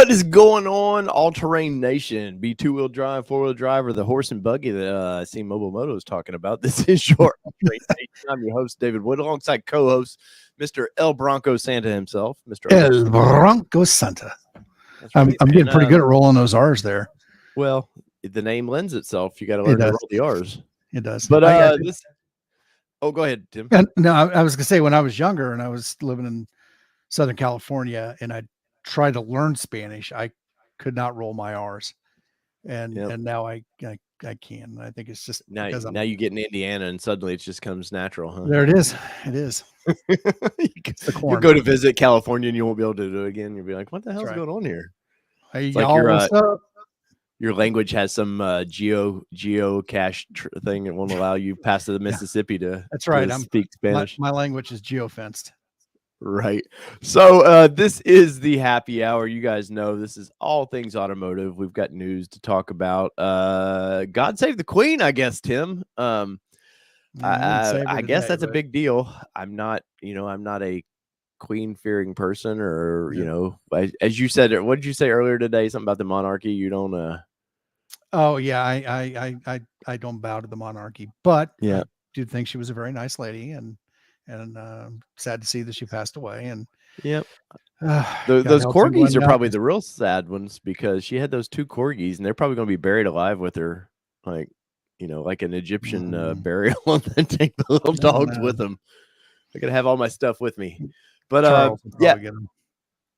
What is going on, all-terrain nation? Be two-wheel drive, four-wheel drive, or the horse and buggy that I see Mobile Moto is talking about. This is your all-terrain nation. I'm your host, David Wood, alongside co-host Mr. El Bronco Santa himself. Mr. El Bronco Santa. Right, I'm getting pretty good at rolling those R's there. Well, the name lends itself. You got to learn to roll the R's. It does. But this. Oh, go ahead, Tim. No, I was gonna say, when I was younger and I was living in Southern California and I tried to learn Spanish, I could not roll my R's, and now I can. I think it's just now you get in Indiana and suddenly it just comes natural, huh? There it is. It is. You'll go to visit California and you won't be able to do it again. You'll be like, "What the hell's going on here?" Hey, like your language has some geocache thing that won't allow you past the Mississippi to. That's right. To speak Spanish. My language is geofenced. Right. So this is the happy hour. You guys know this is all things automotive. We've got news to talk about. God save the Queen, I guess, Tim. I guess that's a big deal. I'm not a Queen fearing person, or as you said, what did you say earlier today? Something about the monarchy. You don't Oh yeah, I don't bow to the monarchy, but I do think she was a very nice lady, and sad to see that she passed away. And those corgis are probably the real sad ones, because she had those two corgis and they're probably going to be buried alive with her, like an Egyptian burial, and then take the little dogs with them. I gotta have all my stuff with me. But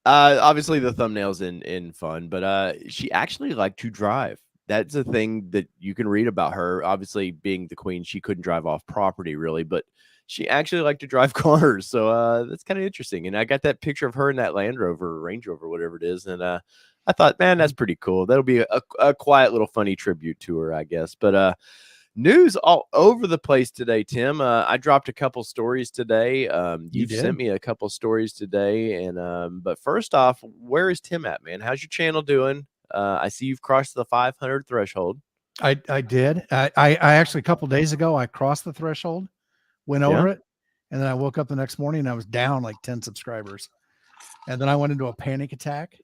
obviously the thumbnail's in fun, but she actually liked to drive. That's a thing that you can read about her. Obviously, being the Queen, she couldn't drive off property really, but she actually liked to drive cars. So that's kind of interesting. And I got that picture of her in that Land Rover, Range Rover, whatever it is. And I thought, man, that's pretty cool. That'll be a quiet little funny tribute to her, I guess. But news all over the place today, Tim. I dropped a couple stories today. You've sent me a couple stories today. And but first off, where is Tim at, man? How's your channel doing? I see you've crossed the 500 threshold. I did. I actually, a couple days ago, I crossed the threshold, went over it, and then I woke up the next morning and I was down like 10 subscribers. And then I went into a panic attack,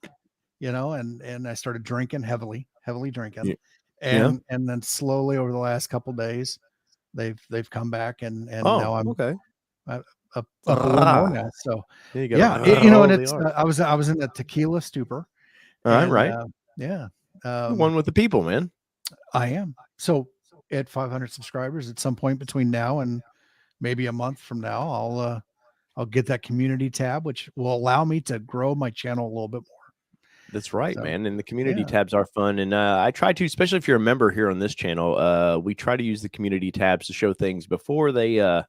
and I started drinking heavily drinking. And then slowly over the last couple of days, they've come back, and now I'm okay. Up a little more now. So and it's I was in a tequila stupor. Right. One with the people, man. I am. So at 500 subscribers, at some point between now and maybe a month from now, I'll get that community tab, which will allow me to grow my channel a little bit more. That's right, man. And the community tabs are fun. And I try to, especially if you're a member here on this channel, we try to use the community tabs to show things before they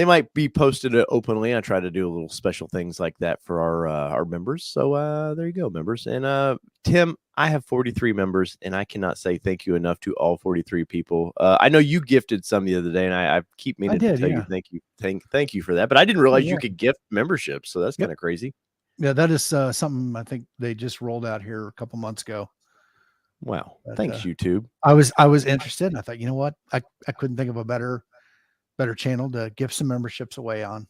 might be posted openly. I try to do a little special things like that for our members. So there you go, members. And Tim, I have 43 members, and I cannot say thank you enough to all 43 people. I know you gifted some the other day, and I keep meaning to tell you thank you for that. But I didn't realize you could gift memberships, so that's kind of crazy. Yeah, that is something I think they just rolled out here a couple months ago. Wow, thanks, YouTube. I was interested, and I thought, you know what, I couldn't think of a better channel to give some memberships away on.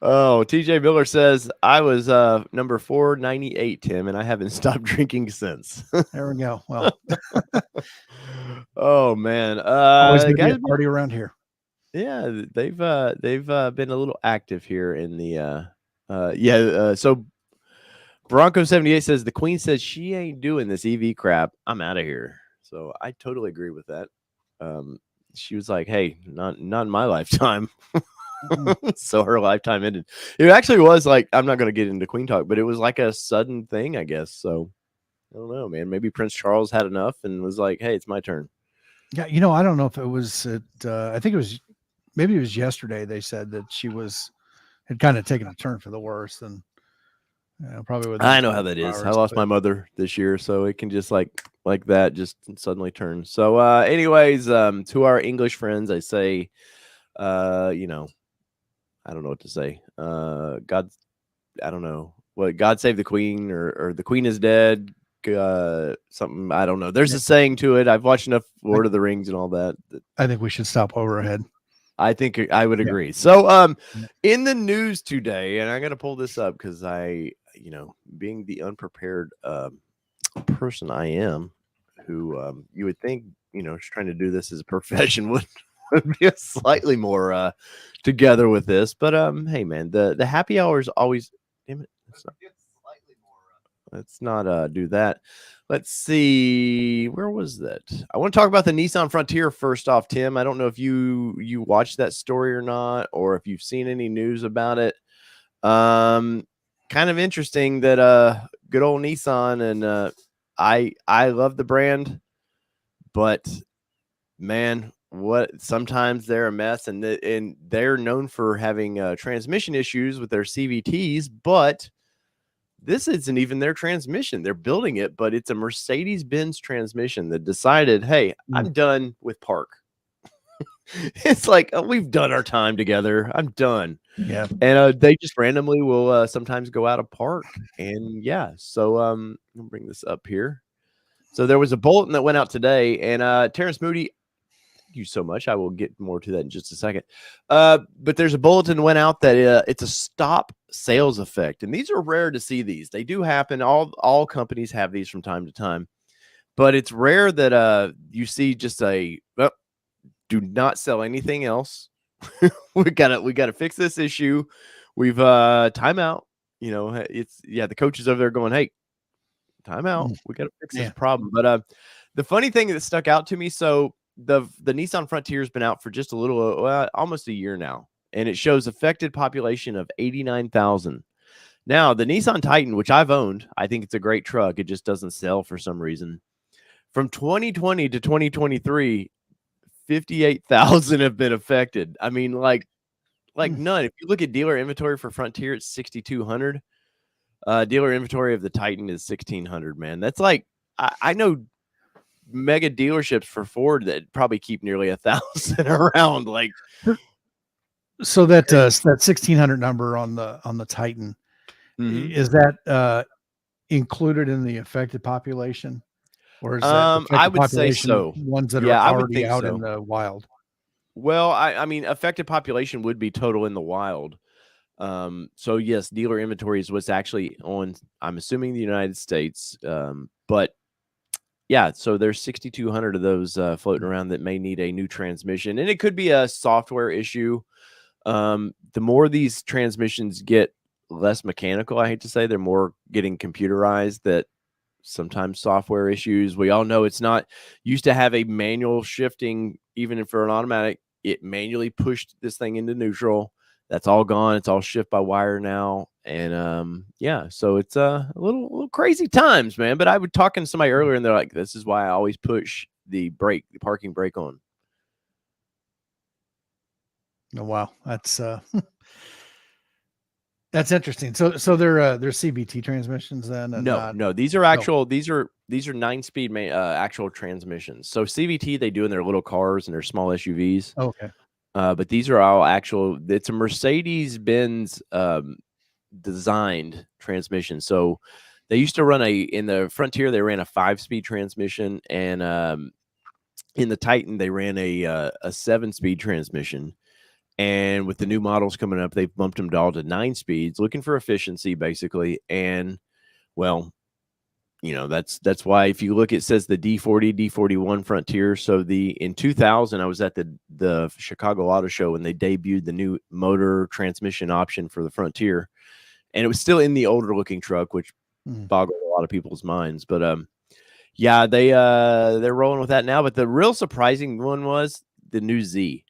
Oh, TJ Miller says I was number 498, Tim, and I haven't stopped drinking since. There we go. Well, oh man, always gonna be a party around here. Yeah, they've been a little active here in the so Bronco 78 says the Queen says she ain't doing this EV crap. I'm out of here. So I totally agree with that. She was like, hey, not in my lifetime. So her lifetime ended. It actually was like, I'm not going to get into Queen talk, but it was like a sudden thing, I guess. So I don't know, man. Maybe Prince Charles had enough and was like, hey, it's my turn. Yeah, I don't know if it was I think maybe it was yesterday they said that she had kind of taken a turn for the worse, and probably I know how that is. I lost my mother this year, so it can just like that just suddenly turn. So anyways, to our English friends, I say I don't know what to say. God, I don't know what. God save the Queen, or the Queen is dead. Something, I don't know. There's a saying to it. I've watched enough Lord of the Rings and all that. I think we should stop overhead. I think I would agree. So in the news today, and I'm gonna pull this up because being the unprepared person I am, who you would think, is trying to do this as a profession would be a slightly more together with this. But hey man, the happy hour is always, damn it, let's not do that. Let's see, where was that? I want to talk about the Nissan Frontier first off, Tim. I don't know if you watched that story or not, or if you've seen any news about it. Kind of interesting that good old Nissan, and I love the brand, but man, what sometimes they're a mess, and they're known for having transmission issues with their CVTs, but this isn't even their transmission. They're building it, but it's a Mercedes-Benz transmission that decided, hey, I'm done with Park. It's like, we've done our time together. I'm done. Yeah. And they just randomly will sometimes go out of Park. And yeah, so I'll bring this up here. So there was a bulletin that went out today, and Terrence Moody, thank you so much. I will get more to that in just a second. But there's a bulletin went out that it's a stop sales effect. And these are rare to see these. They do happen. All companies have these from time to time. But it's rare that you see just do not sell anything else. we gotta fix this issue. We've time out. The coach is over there going, hey, time out. We gotta fix this problem. But the funny thing that stuck out to me, so the Nissan Frontier has been out for just a little almost a year now, and it shows affected population of 89,000. Now the Nissan Titan, which I've owned, I think it's a great truck. It just doesn't sell for some reason. From 2020 to 2023, 58,000 have been affected. I mean, like none. If you look at dealer inventory for Frontier, it's 6,200. Dealer inventory of the Titan is 1,600. Man, that's like I know mega dealerships for Ford that probably keep nearly 1,000 around. Like, so that 1,600 number on the Titan, is that included in the affected population? Or is that I would say so. Ones that are already out in the wild? Well, I mean, affected population would be total in the wild. So yes, dealer inventory is what's actually on, I'm assuming, the United States. But yeah, so there's 6,200 of those floating around that may need a new transmission, and it could be a software issue. The more these transmissions get less mechanical, I hate to say, they're more getting computerized, that sometimes software issues. We all know it's not used to have a manual shifting, even for an automatic. It manually pushed this thing into neutral. That's all gone. It's all shift by wire now. And yeah, so it's a little crazy times, man. But I was talking to somebody earlier, and they're like, this is why I always push the parking brake on. Oh wow, that's that's interesting. So they're CVT transmissions then? And no, these are actual. These are 9-speed actual transmissions. So CVT they do in their little cars and their small SUVs. Okay. But these are all actual. It's a Mercedes-Benz designed transmission. So they used to run in the Frontier, they ran a 5-speed transmission, and in the Titan they ran a 7-speed transmission. And with the new models coming up, they've bumped them all to 9 speeds, looking for efficiency, basically. And well, that's why if you look, it says the D40, D41 Frontier. So in 2000, I was at the Chicago Auto Show when they debuted the new motor transmission option for the Frontier, and it was still in the older looking truck, which boggled a lot of people's minds. But yeah, they're rolling with that now. But the real surprising one was the new Z.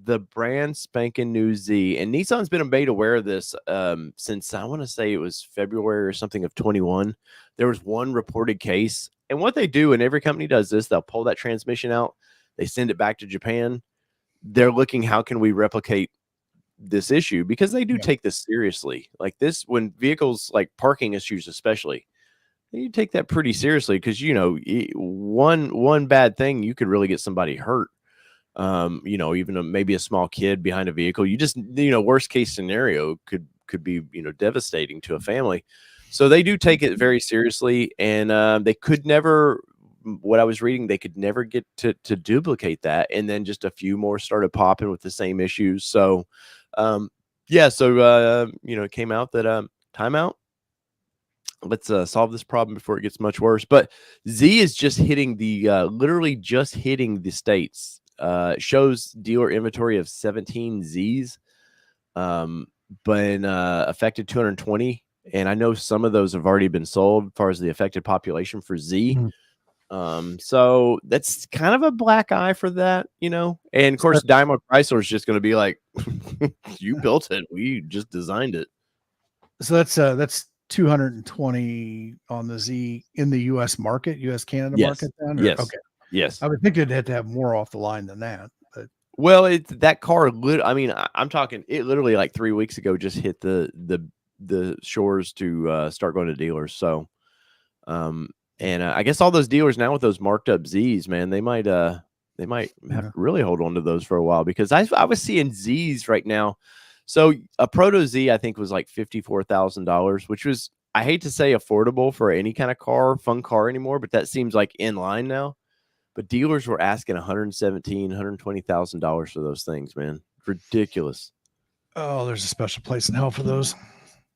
The brand spanking new Z, and Nissan's been made aware of this since I want to say it was February or something of 21. There was one reported case, and what they do, and every company does this, they'll pull that transmission out, they send it back to Japan. They're looking, how can we replicate this issue, because they do take this seriously. Like this, when vehicles like parking issues, especially, you take that pretty seriously, because one bad thing, you could really get somebody hurt. Even maybe a small kid behind a vehicle. You just, worst case scenario could be, devastating to a family. So they do take it very seriously, and they could never, what I was reading, they could never get to duplicate that. And then just a few more started popping with the same issues. So, it came out that timeout. let's solve this problem before it gets much worse. But Z is just hitting the literally just hitting the states. Shows dealer inventory of 17 Zs, but affected 220. And I know some of those have already been sold as far as the affected population for Z. So that's kind of a black eye for that, you know. And of course, Daimler Chrysler is just going to be like, "You built it, we just designed it." So that's 220 on the Z in the U.S. market, U.S. Canada market. Then, yes, okay, yes. I would think they'd have to have more off the line than that. But well, it's that car. I mean, I'm talking. It literally like 3 weeks ago just hit the shores to start going to dealers. So, and I guess all those dealers now with those marked up Zs, man, they might have to really hold on to those for a while, because I was seeing Zs right now. So a Proto Z I think was like $54,000, which was, I hate to say, affordable for any kind of car, fun car anymore, but that seems like in line now. But dealers were asking $117,000, $120,000 for those things, man. Ridiculous. Oh, there's a special place in hell for those.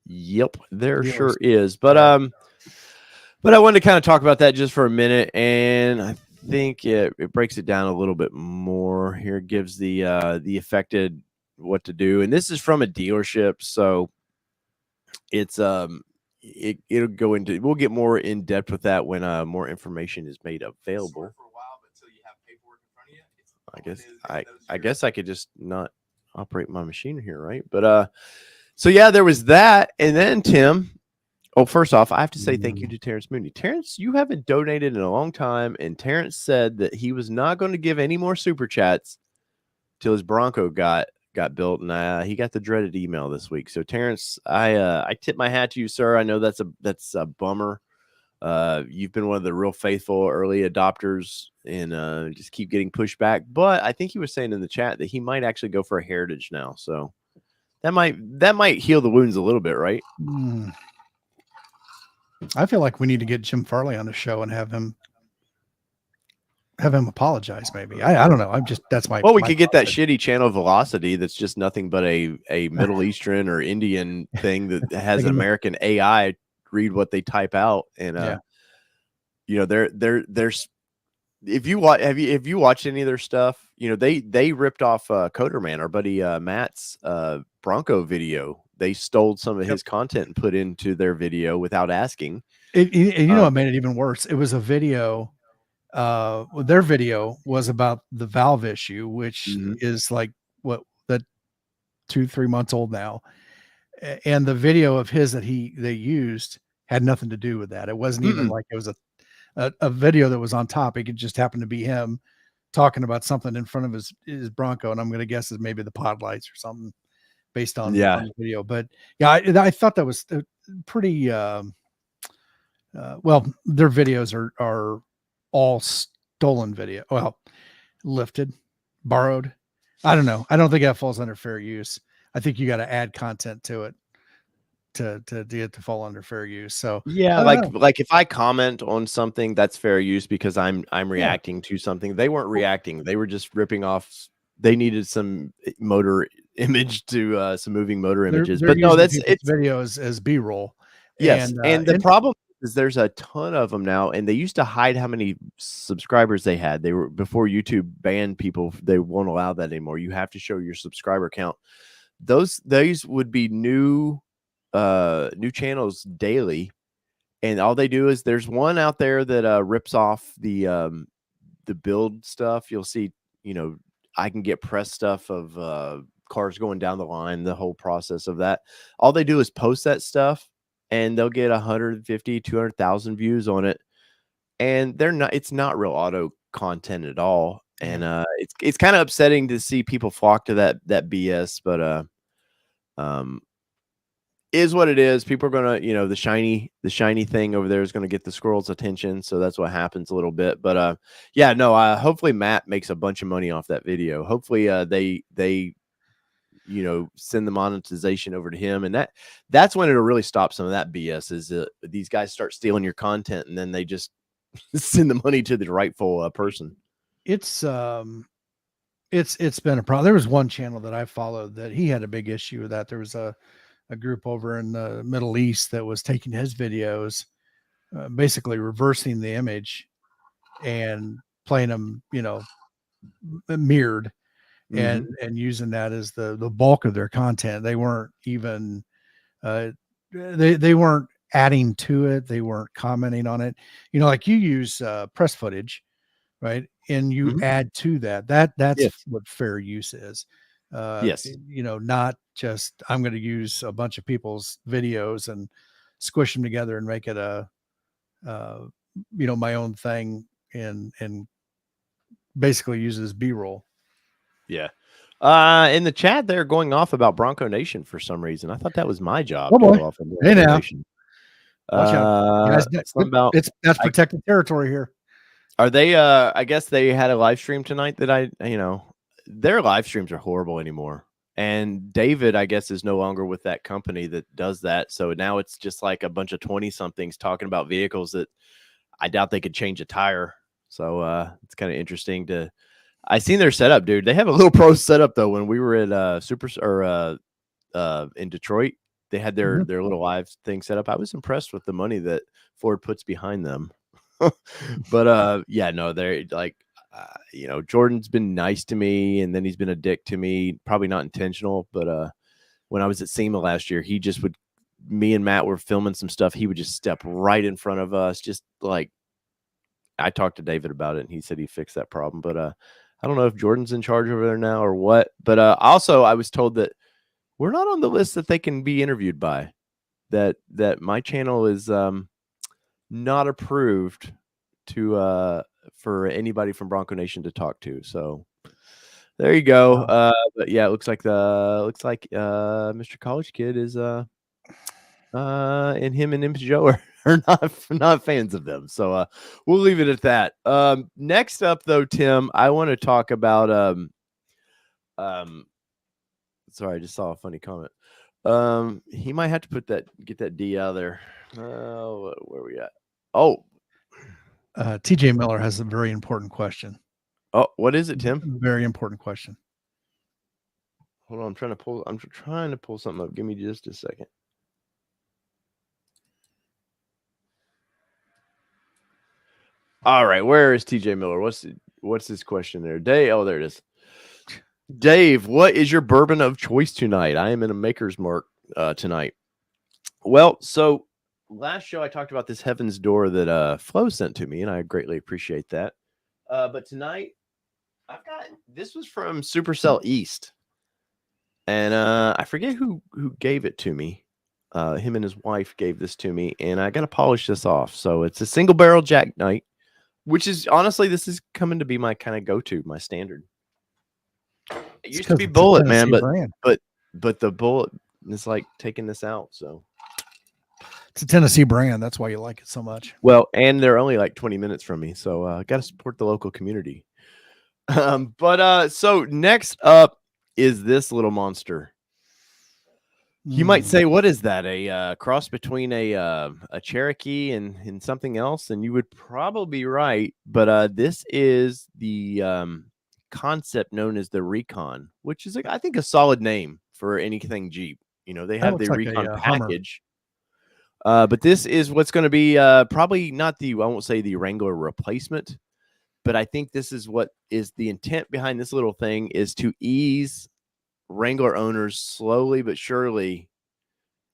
Yep, there sure is. But I wanted to kind of talk about that just for a minute, and I think it breaks it down a little bit more here. It gives the affected what to do, and this is from a dealership, so it's it'll go into, we'll get more in depth with that when more information is made available. I guess I could just not operate my machine here, right? But so yeah, there was that, and then Tim. Oh, first off, I have to say thank you to Terrence Mooney. Terrence, you haven't donated in a long time, and Terrence said that he was not going to give any more super chats till his Bronco got built, and he got the dreaded email this week. So Terrence, I tip my hat to you, sir. I know that's a bummer. You've been one of the real faithful early adopters, and just keep getting pushed back. But I think he was saying in the chat that he might actually go for a heritage now. So that might heal the wounds a little bit, right? I feel like we need to get Jim Farley on the show and have him apologize. Maybe I don't know. That's my. Well, we could get that shitty channel Velocity that's just nothing but a Middle Eastern or Indian thing that has an American AI read what they type out, and you know, there's if you watched any of their stuff, you know, they ripped off Coder Man, our buddy Matt's Bronco video. They stole some of his content and put into their video without asking. You know, it made it even worse. It was a video. Their video was about the valve issue, which is like what, that 2-3 months old now. And the video of his that they used had nothing to do with that. It wasn't even like it was a video that was on topic. It just happened to be him talking about something in front of his Bronco. And I'm going to guess is maybe the pod lights or something based on the video. But yeah, I thought that was pretty, well, their videos are all stolen video. Well, lifted, borrowed. I don't know. I don't think that falls under fair use. I think you got to add content to it to get it to fall under fair use. So yeah, like if I comment on something, that's fair use because I'm reacting to something. They weren't reacting. They were just ripping off. They needed some motor image to some moving motor images. But no, it's video as B-roll. Yes, and the problem is there's a ton of them now, and they used to hide how many subscribers they had. They were, before YouTube banned people, they won't allow that anymore. You have to show your subscriber count. These would be new channels daily, and all they do is there's one out there that rips off the build stuff. You'll see, you know, I can get press stuff of cars going down the line, the whole process of that. All they do is post that stuff, and they'll get 150, 200,000 views on it. And it's not real auto content at all. And it's kind of upsetting to see people flock to that BS, but is what it is. People are gonna, you know, the shiny thing over there is gonna get the squirrel's attention. So that's what happens a little bit. But yeah, no, hopefully Matt makes a bunch of money off that video. Hopefully they you know, send the monetization over to him, and that's when it'll really stop some of that BS. Is these guys start stealing your content, and then they just send the money to the rightful person. It's been a problem. There was one channel that I followed that he had a big issue with that. There was a a group over in the Middle East that was taking his videos, basically reversing the image and playing them, mirrored, and using that as the bulk of their content. They weren't even they weren't adding to it. They weren't commenting on it. Like you use press footage, right? And you add to that's Yes. what fair use is. Yes. Not just I'm going to use a bunch of people's videos and squish them together and make it my own thing, and basically uses B-roll. Yeah. In the chat, they're going off about Bronco Nation for some reason. I thought that was my job Oh to boy. go off on Hey Bronco now. Nation. Watch out. Guys, that's protected territory here. Are they I guess they had a live stream tonight that their live streams are horrible anymore. And David, I guess, is no longer with that company that does that. So now it's just like a bunch of 20-somethings talking about vehicles that I doubt they could change a tire. So it's kind of interesting to I seen their setup, dude. They have a little pro setup though. When we were at in Detroit, they had their little live thing set up. I was impressed with the money that Ford puts behind them. But yeah, no, they're like Jordan's been nice to me, and then he's been a dick to me. Probably not intentional, but when I was at SEMA last year, he just would. Me and Matt were filming some stuff. He would just step right in front of us, just like. I talked to David about it, and he said he fixed that problem. But I don't know if Jordan's in charge over there now or what. But also, I was told that we're not on the list that they can be interviewed by. That my channel is not approved to for anybody from Bronco Nation to talk to. So there you go. But yeah, it looks like Mr. College Kid is and him and Image Joe are not fans of them. So we'll leave it at that. Next up though, Tim, I want to talk about sorry, I just saw a funny comment. He might have to get that D out of there. Where are we at? Oh, TJ Miller has a very important question. Oh, what is it, Tim? Very important question. Hold on, I'm trying to pull something up. Give me just a second. All right, where is TJ Miller? What's his question there? Dave, oh, there it is. Dave, what is your bourbon of choice tonight? I am in a Maker's Mark tonight. Well, so last show I talked about this Heaven's Door that Flo sent to me, and I greatly appreciate that. But tonight this was from Supercell East, and I forget who gave it to me. Him and his wife gave this to me, and I got to polish this off. So it's a single barrel Jack Knight, which is honestly, this is coming to be my kind of go-to, my standard. It used to be Bullet, man, but the Bullet is like taking this out. So it's a Tennessee brand. That's why you like it so much. Well, and they're only like 20 minutes from me, so I got to support the local community. So next up is this little monster. You might say, what is that? A cross between a Cherokee and something else? And you would probably be right. But this is the concept known as the Recon, which is, I think, a solid name for anything Jeep. They have the Recon package. But this is what's going to be probably not I won't say the Wrangler replacement, but I think this is what is the intent behind this little thing is to ease Wrangler owners slowly but surely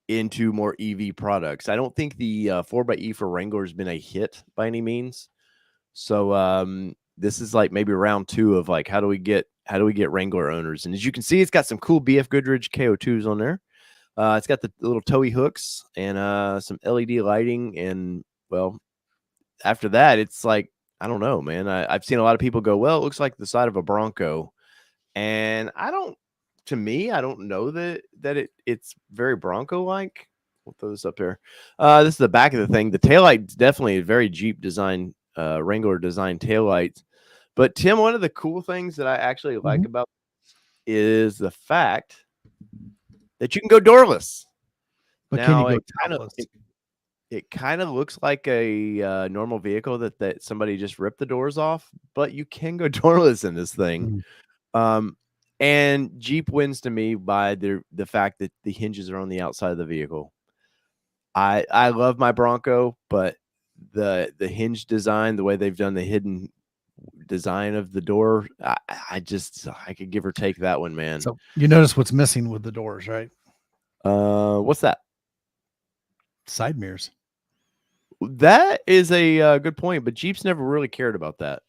into more EV products. I don't think the 4xe for Wrangler has been a hit by any means. So this is like maybe round 2 of like how do we get Wrangler owners? And as you can see, it's got some cool BF Goodrich KO2s on there. It's got the little towy hooks and some LED lighting. And well, after that, it's like, I don't know, man. I've seen a lot of people go, well, it looks like the side of a Bronco. And I don't know that it's very Bronco-like. We'll throw this up here. This is the back of the thing. The taillight's definitely a very Jeep design, Wrangler design taillights. But Tim, one of the cool things that I actually like about is the fact that you can go doorless. But now, can you go it kind of looks like a normal vehicle that somebody just ripped the doors off, but you can go doorless in this thing. And Jeep wins to me by the fact that the hinges are on the outside of the vehicle. I love my Bronco, but the hinge design, the way they've done the hidden design of the door, I could give or take that one, man. So you notice what's missing with the doors, right? What's that? Side mirrors. That is a good point, but Jeep's never really cared about that.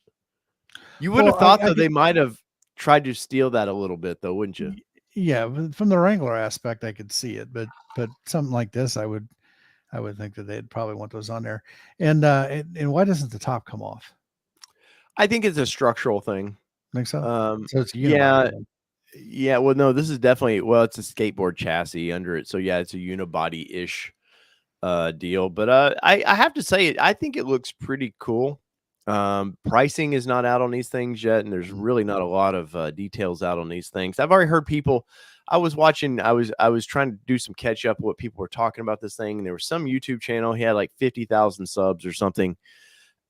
You would have Well, thought I that they get, might have tried to steal that a little bit, though, wouldn't you? yeah, from the Wrangler aspect, I could see it, but something like this, I would think that they'd probably want those on there. And why doesn't the top come off? I think it's a structural thing. Think so? So it's a Yeah, unibody. Then. yeah. Well, no, this is definitely it's a skateboard chassis under it, so yeah, it's a unibody ish deal. But I have to say, I think it looks pretty cool. Pricing is not out on these things yet, and there's really not a lot of details out on these things. I've already heard people. I was trying to do some catch up what people were talking about this thing, and there was some YouTube channel. He had like 50,000 subs or something,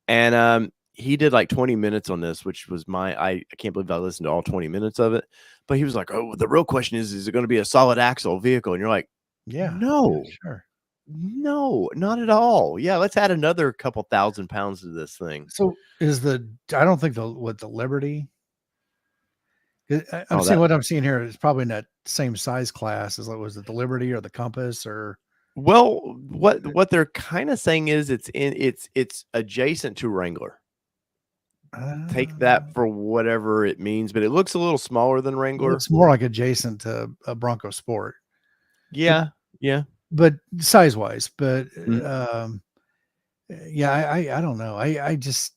and he did like 20 minutes on this, which was I can't believe I listened to all 20 minutes of it. But he was like, "Oh, the real question is it going to be a solid axle vehicle?" And you're like, Yeah, "No, sure. no, not at all. Yeah, let's add another couple thousand pounds to this thing." So I don't think the Liberty. I'm Oh, seeing that what I'm seeing here is probably in that same size class as was it the Liberty or the Compass or well, what they're kind of saying is it's adjacent to Wrangler. Take that uh, for whatever it means, but it looks a little smaller than Wrangler. looks more like adjacent to a Bronco Sport. But Yeah, yeah. size wise, but Mhm. yeah, I don't know. I just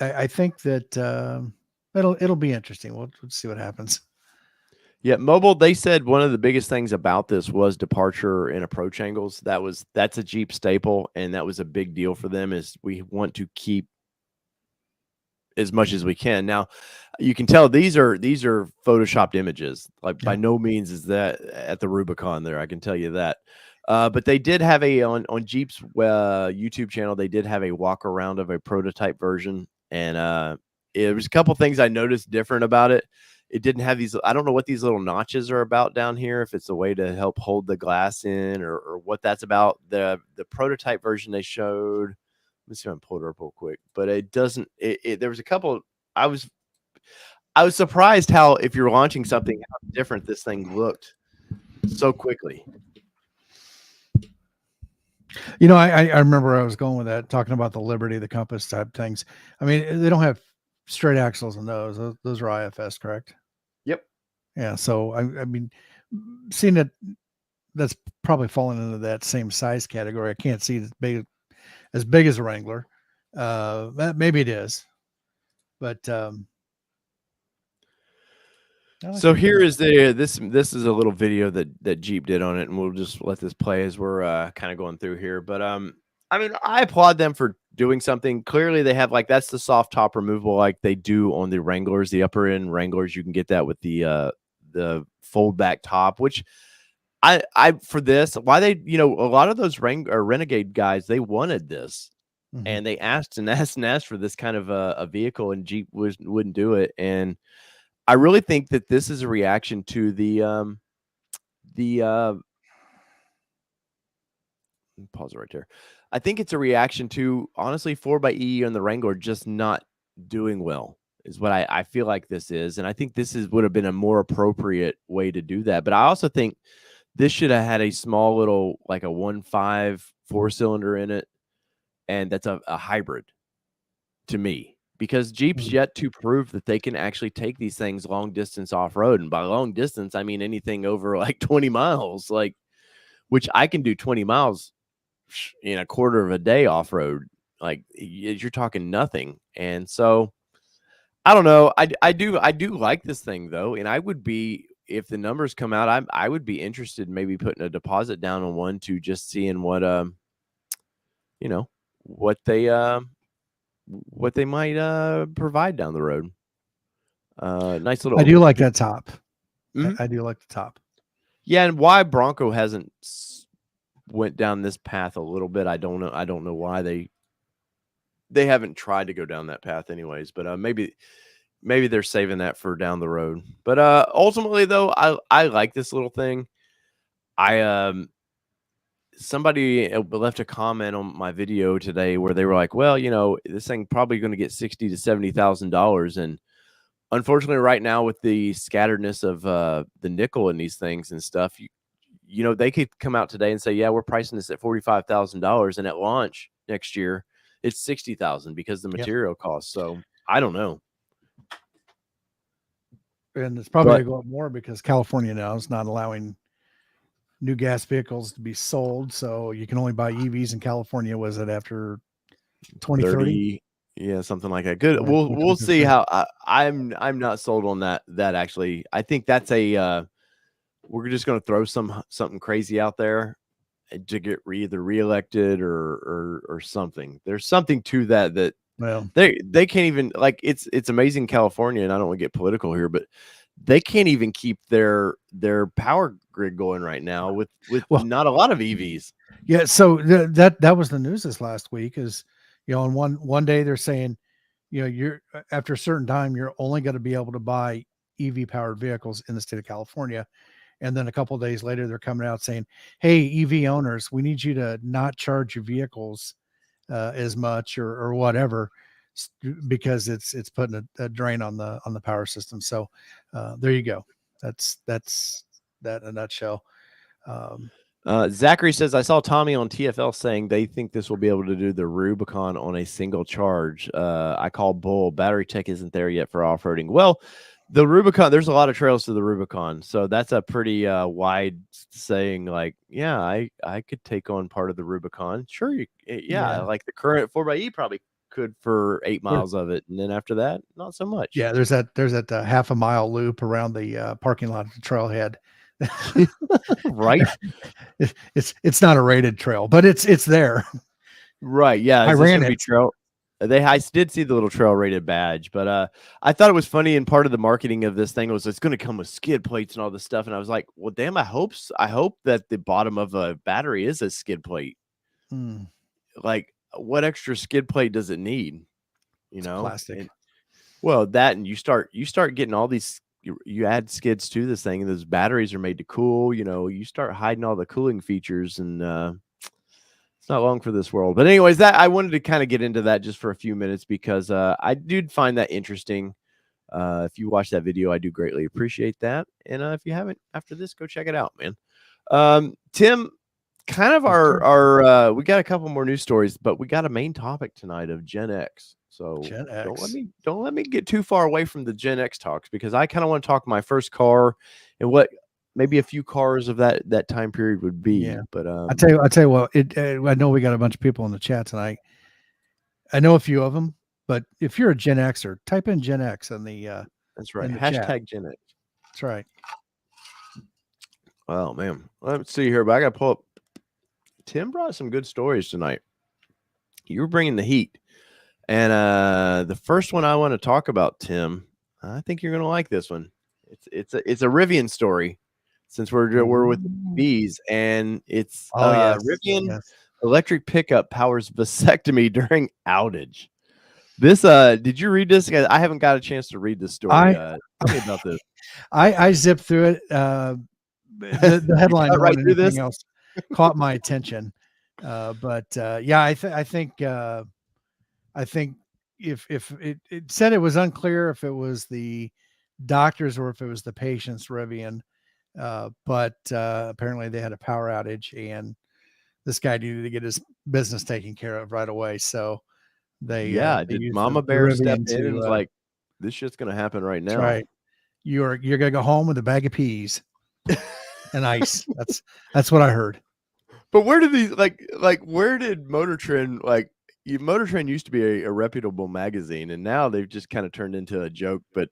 I think that it'll be interesting. We'll see what happens. Yeah, mobile. They said one of the biggest things about this was departure and approach angles. That's a Jeep staple, and that was a big deal for them. Is we want to keep as much as we can. Now, you can tell these are photoshopped images. Like by Yeah. no means is that at the Rubicon there. I can tell you that. But they did have on Jeep's YouTube channel. They did have a walk around of a prototype version, and it was a couple things I noticed different about it. It didn't have these. I don't know what these little notches are about down here. If it's a way to help hold the glass in, or what that's about. The prototype version they showed. Let me see if I can pull it up real quick. But it doesn't. There was a couple. I was surprised how if you're launching something, how different this thing looked so quickly. I remember I was going with that, talking about the Liberty, the Compass type things. I mean, they don't have straight axles in those. Those are IFS, correct? Yep. Yeah. So I mean, seeing that that's probably falling into that same size category. I can't see it as big as a Wrangler. Maybe it is, but So here is this is a little video that Jeep did on it, and we'll just let this play as we're kind of going through here. But I mean, I applaud them for doing something. Clearly, they have that's the soft top removable like they do on the Wranglers, the upper end Wranglers. You can get that with the fold back top, which I for this why they a lot of those Renegade guys they wanted this. Mhm. And they asked and asked and asked for this kind of a vehicle, and Jeep wouldn't do it. And I really think that this is a reaction to the pause it right there. I think it's a reaction to honestly 4xe and the Wrangler just not doing well is what I feel like this is. And I think this would have been a more appropriate way to do that. But I also think this should have had a small little like a 1.5 4-cylinder in it. And that's a hybrid to me. Because Jeep's Mhm. yet to prove that they can actually take these things long distance off road. And by long distance, I mean anything over like 20 miles, like which I can do 20 miles in a quarter of a day off road. Like you're talking nothing. And so I don't know. I do like this thing though. And I would be, if the numbers come out, I would be interested in maybe putting a deposit down on one to just seeing what, you know, what they might provide down the road. Nice I little do like that top. Mhm. I do like the top. Yeah, and why Bronco hasn't went down this path a little bit, I don't know. I don't know why they haven't tried to go down that path anyways, but maybe maybe they're saving that for down the road. But ultimately, though, I like this little thing. I somebody left a comment on my video today where they were like, "Well, this thing probably going to get $60,000 to $70,000," and unfortunately, right now with the scatteredness of the nickel in these things and stuff, they could come out today and say, "Yeah, we're pricing this at $45,000," and at launch next year, it's 60,000 because the material costs. So I don't know. And it's probably going to go up more because California now is not allowing new gas vehicles to be sold. So you can only buy EVs in California. Was it after 2030? Yeah, something like that. Good. Yeah, we'll see how I'm not sold on that actually. I think that's we're just going to throw something crazy out there to get either reelected or something. There's something to that well, they can't even, like, it's amazing California, and I don't want to get political here, but they can't even keep their power grid going right now with not a lot of EVs. Yeah, so that was the news this last week is, on one day they're saying, you're after a certain time you're only going to be able to buy EV powered vehicles in the state of California. And then a couple of days later, they're coming out saying, "Hey, EV owners, we need you to not charge your vehicles as much or whatever, because it's putting a drain on the power system." So there you go. That's that in a nutshell. Zachary says, "I saw Tommy on TFL saying they think this will be able to do the Rubicon on a single charge. I call bull. Battery tech isn't there yet for off-roading." Well, the Rubicon, there's a lot of trails to the Rubicon, so that's a pretty wide saying. Like, yeah, I could take on part of the Rubicon. Sure, yeah. Like the current 4xe probably could for 8 miles of it, and then after that, not so much. Yeah, there's that half a mile loop around the parking lot at the trailhead. Right. It's not a rated trail, but it's there. Right. Yeah. I ran it. Trail. I did see the little trail rated badge, but I thought it was funny, and part of the marketing of this thing was it's going to come with skid plates and all this stuff. And I was like, well, damn, I hope that the bottom of a battery is a skid plate. Like, what extra skid plate does it need? It's plastic. And you start getting all these. You add skids to this thing, and those batteries are made to cool. You start hiding all the cooling features, and it's not long for this world. But anyways, that I wanted to kind of get into that just for a few minutes because I did find that interesting. If you watch that video, I do greatly appreciate that. And if you haven't, after this, go check it out, man. Tim, kind of our we got a couple more news stories, but we got a main topic tonight of Gen X. So don't let me get too far away from the Gen X talks, because I kind of want to talk my first car and what maybe a few cars of that time period would be. Yeah. But I tell you what, I know we got a bunch of people in the chat tonight. I know a few of them, but if you're a Gen Xer, type in Gen X in the that's right. Hashtag chat. Gen X. That's right. Oh man. Let's see here, but I gotta pull up. Tim brought some good stories tonight. You were bringing the heat. And the first one I want to talk about, Tim, I think you're gonna like this one. It's a Rivian story, since we're with bees, and it's Rivian electric pickup powers vasectomy during outage. This did you read this? I haven't got a chance to read this story. Tell me about this. I zipped through it. The headline right through this else caught my attention. But yeah, I think if it said it was unclear if it was the doctors or if it was the patient's Rivian, but apparently they had a power outage and this guy needed to get his business taken care of right away. So they did Mama Bear step in and was like, this shit's gonna happen right now. That's right. You're gonna go home with a bag of peas and ice. That's what I heard. But where did these where did Motor Trend Motor Trend used to be a reputable magazine, and now they've just kind of turned into a joke. But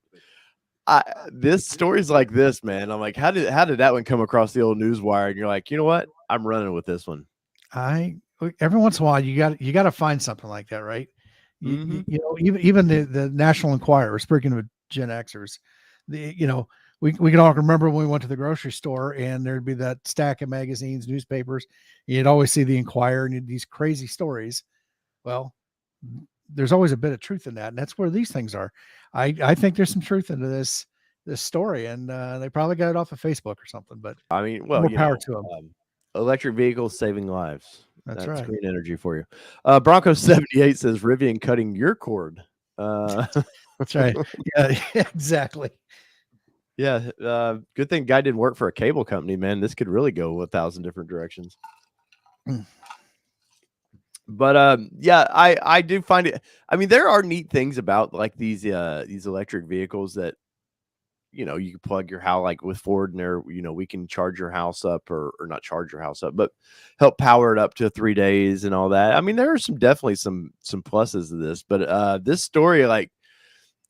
this stories like this, man, I'm like, how did that one come across the old news wire? And you're like, you know what? I'm running with this one. Every once in a while you got to find something like that, right? You know, even the National Enquirer, speaking of Gen Xers, we can all remember when we went to the grocery store and there'd be that stack of magazines, newspapers. You'd always see the Enquirer and these crazy stories. Well, there's always a bit of truth in that, and that's where these things are. I think there's some truth into this story, and they probably got it off of Facebook or something. But I mean, well, more power to them. Electric vehicles saving lives. That's That's right. green energy for you. Bronco 78 says Rivian cutting your cord. That's right. Yeah, exactly. Yeah, good thing guy didn't work for a cable company, man. This could really go 1,000 different directions. But yeah, I do find it. I mean, there are neat things about like these electric vehicles that, you know, you can plug your house, like with Ford, and there, you know, we can charge your house up, or not charge your house up, but help power it up to 3 days and all that. I mean, there are definitely some pluses to this, but this story, like,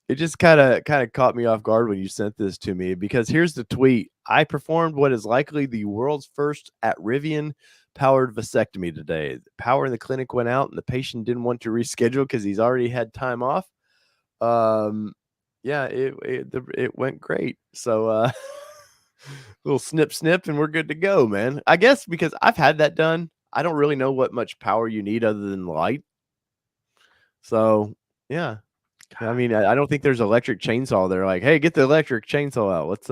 it just kind of caught me off guard when you sent this to me, because here's the tweet. I performed what is likely the world's first at Rivian powered vasectomy today. The power in the clinic went out and the patient didn't want to reschedule because he's already had time off. Yeah, it went great. So little snip and we're good to go, man. I guess because I've had that done, I don't really know what much power you need other than light. So yeah. I mean, I don't think there's electric chainsaw there. Like, hey, get the electric chainsaw out. Let's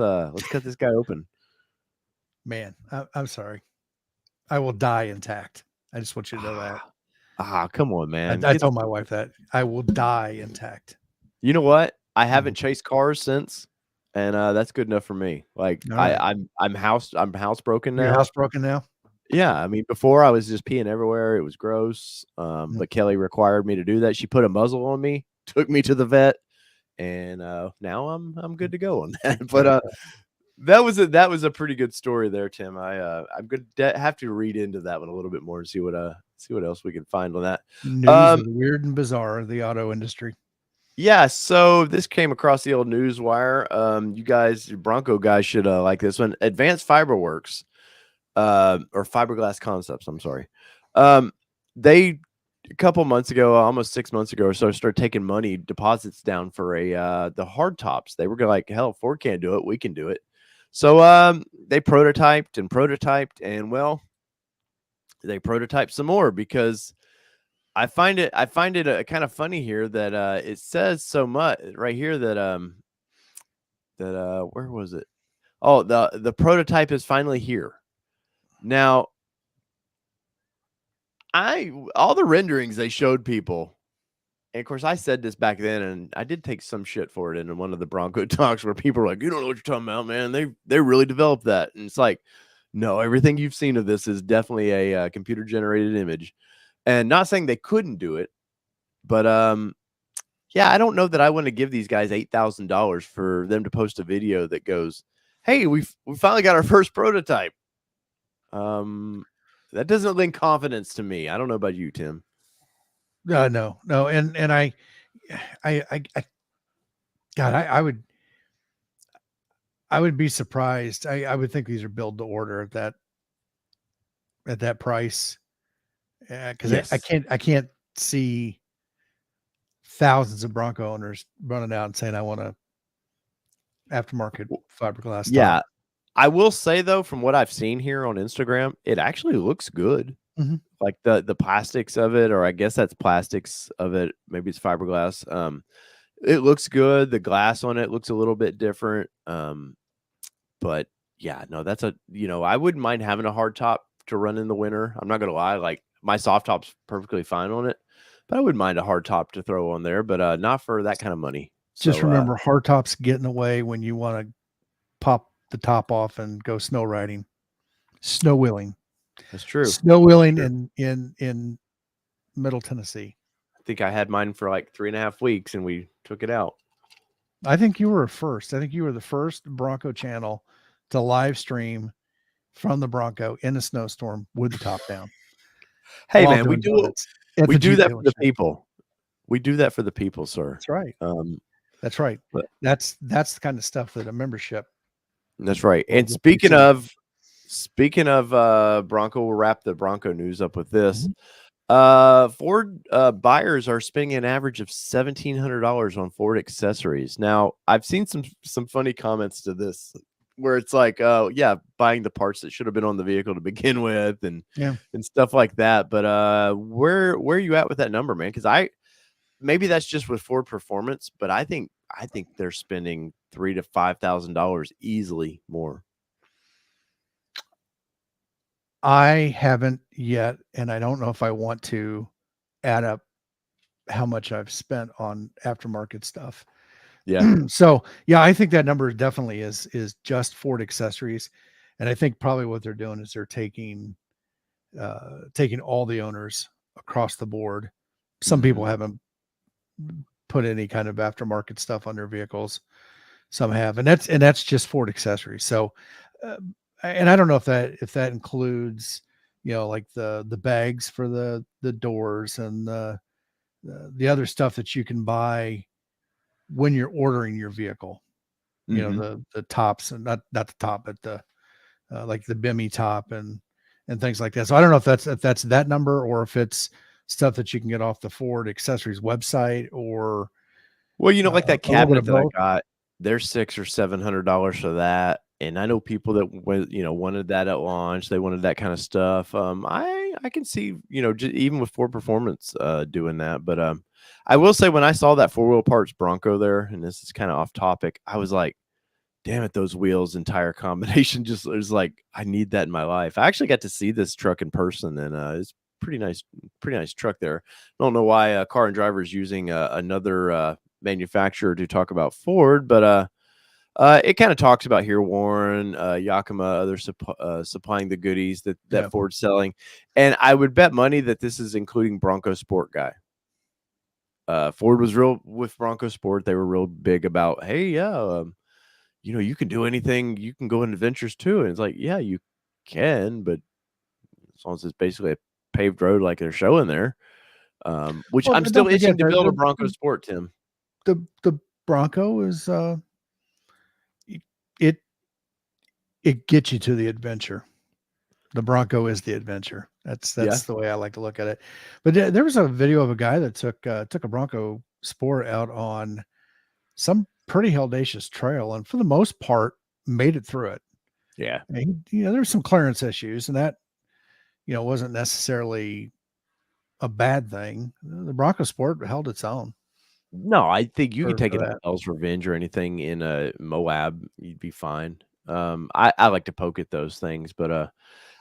cut this guy open. Man, I'm sorry. I will die intact. I just want you to know that. Come on, man. I told my wife that I will die intact. You know what? I haven't chased cars since, and that's good enough for me. Like, right. I'm housebroken now. You're housebroken now? Yeah, I mean, before I was just peeing everywhere. It was gross. But Kelly required me to do that. She put a muzzle on me, took me to the vet, and now I'm good to go on that. But that was a pretty good story there, Tim. I'm good to have to read into that one a little bit more and see what else we can find on that. News of the weird and bizarre of the auto industry. Yeah, so this came across the old news wire. You guys, Bronco guys, should like this one. Advanced Fiberworks, or Fiberglass Concepts. I'm sorry. They a couple months ago, almost 6 months ago or so, started taking money deposits down for the hard tops. They were like, hell, Ford can't do it, we can do it. So they prototyped, and well, they prototyped some more, because I find it kind of funny here that it says so much right here that where was it? Oh, the prototype is finally here. Now, all the renderings they showed people, and of course I said this back then, and I did take some shit for it in one of the Bronco talks where people were like, "You don't know what you're talking about, man. They really developed that." And it's like, no, everything you've seen of this is definitely a computer generated image. And not saying they couldn't do it, but yeah, I don't know that I want to give these guys $8,000 for them to post a video that goes, "Hey, we finally got our first prototype." That doesn't lend confidence to me. I don't know about you, Tim. No, and I God, I would be surprised. I would think these are build to order at that price. Because yes. I can't see thousands of Bronco owners running out and saying, I want a aftermarket fiberglass. Yeah. Top. I will say though, from what I've seen here on Instagram, it actually looks good. Mm-hmm. Like the plastics of it, or I guess that's plastics of it. Maybe it's fiberglass. It looks good. The glass on it looks a little bit different. But yeah, no, that's I wouldn't mind having a hard top to run in the winter. I'm not going to lie. Like, my soft top's perfectly fine on it, but I wouldn't mind a hard top to throw on there, but not for that kind of money. Just remember, hard tops get in the way when you want to pop the top off and go snow riding, snow wheeling. That's true. Snow wheeling in Middle Tennessee. I think I had mine for like 3.5 weeks and we took it out. I think you were first. I think you were the first Bronco channel to live stream from the Bronco in a snowstorm with the top down. Hey man, we do that for the people. We do that for the people, sir. That's right. That's right. But that's the kind of stuff that a membership. That's right. And speaking of Bronco, we'll wrap the Bronco news up with this. Mm-hmm. Ford buyers are spending an average of $1,700 on Ford accessories. Now, I've seen some funny comments to this, where it's like, yeah, buying the parts that should have been on the vehicle to begin with, and stuff like that. But where are you at with that number, man? Because maybe that's just with Ford Performance, but I think they're spending $3,000 to $5,000 easily more. I haven't yet, and I don't know if I want to add up how much I've spent on aftermarket stuff. Yeah. So yeah, I think that number definitely is just Ford accessories. And I think probably what they're doing is they're taking all the owners across the board. Some people Mhm. haven't put any kind of aftermarket stuff on their vehicles. Some have, and that's just Ford accessories. So, uh, and I don't know if that includes, like the bags for the doors and the other stuff that you can buy when you're ordering your vehicle. Mhm. The tops, and not the top, but the like the Bimmy top and things like that. So I don't know if that's that number, or if it's stuff that you can get off the Ford accessories website, or Well, like that a little bit cabinet of that I both. got, they're $600 or $700 for that, and I know people that wanted that at launch. They wanted that kind of stuff. I can see even with Ford Performance doing that, but I will say when I saw that four wheel parts Bronco there, and this is kind of off topic, I was like, damn it, those wheels and tire combination just is like I need that in my life. I actually got to see this truck in person, and it's pretty nice truck there. I don't know why Car and Driver is using another manufacturer to talk about Ford, but it kind of talks about here Warren, Yakima, others supplying the goodies that Yeah. Ford's selling, and I would bet money that this is including Bronco Sport guy. Ford was real with Bronco Sport. They were real big about, hey, yeah, you can do anything. You can go into adventures too. And it's like, yeah, you can, but as long as it's basically a paved road like they're showing there, which Well, I'm and still don't forget itching to build a Bronco Sport, Tim. the Bronco is it it gets you to the adventure. The Bronco is the adventure. That's Yeah. that's the way I like to look at it. But there was a video of a guy that took a Bronco Sport out on some pretty hellacious trail, and for the most part made it through it. Yeah. And there's some clearance issues, and that wasn't necessarily a bad thing. The Bronco Sport held its own No, I think you could take for it to that. Hell's Revenge or anything in a Moab, you'd be fine. I like to poke at those things, but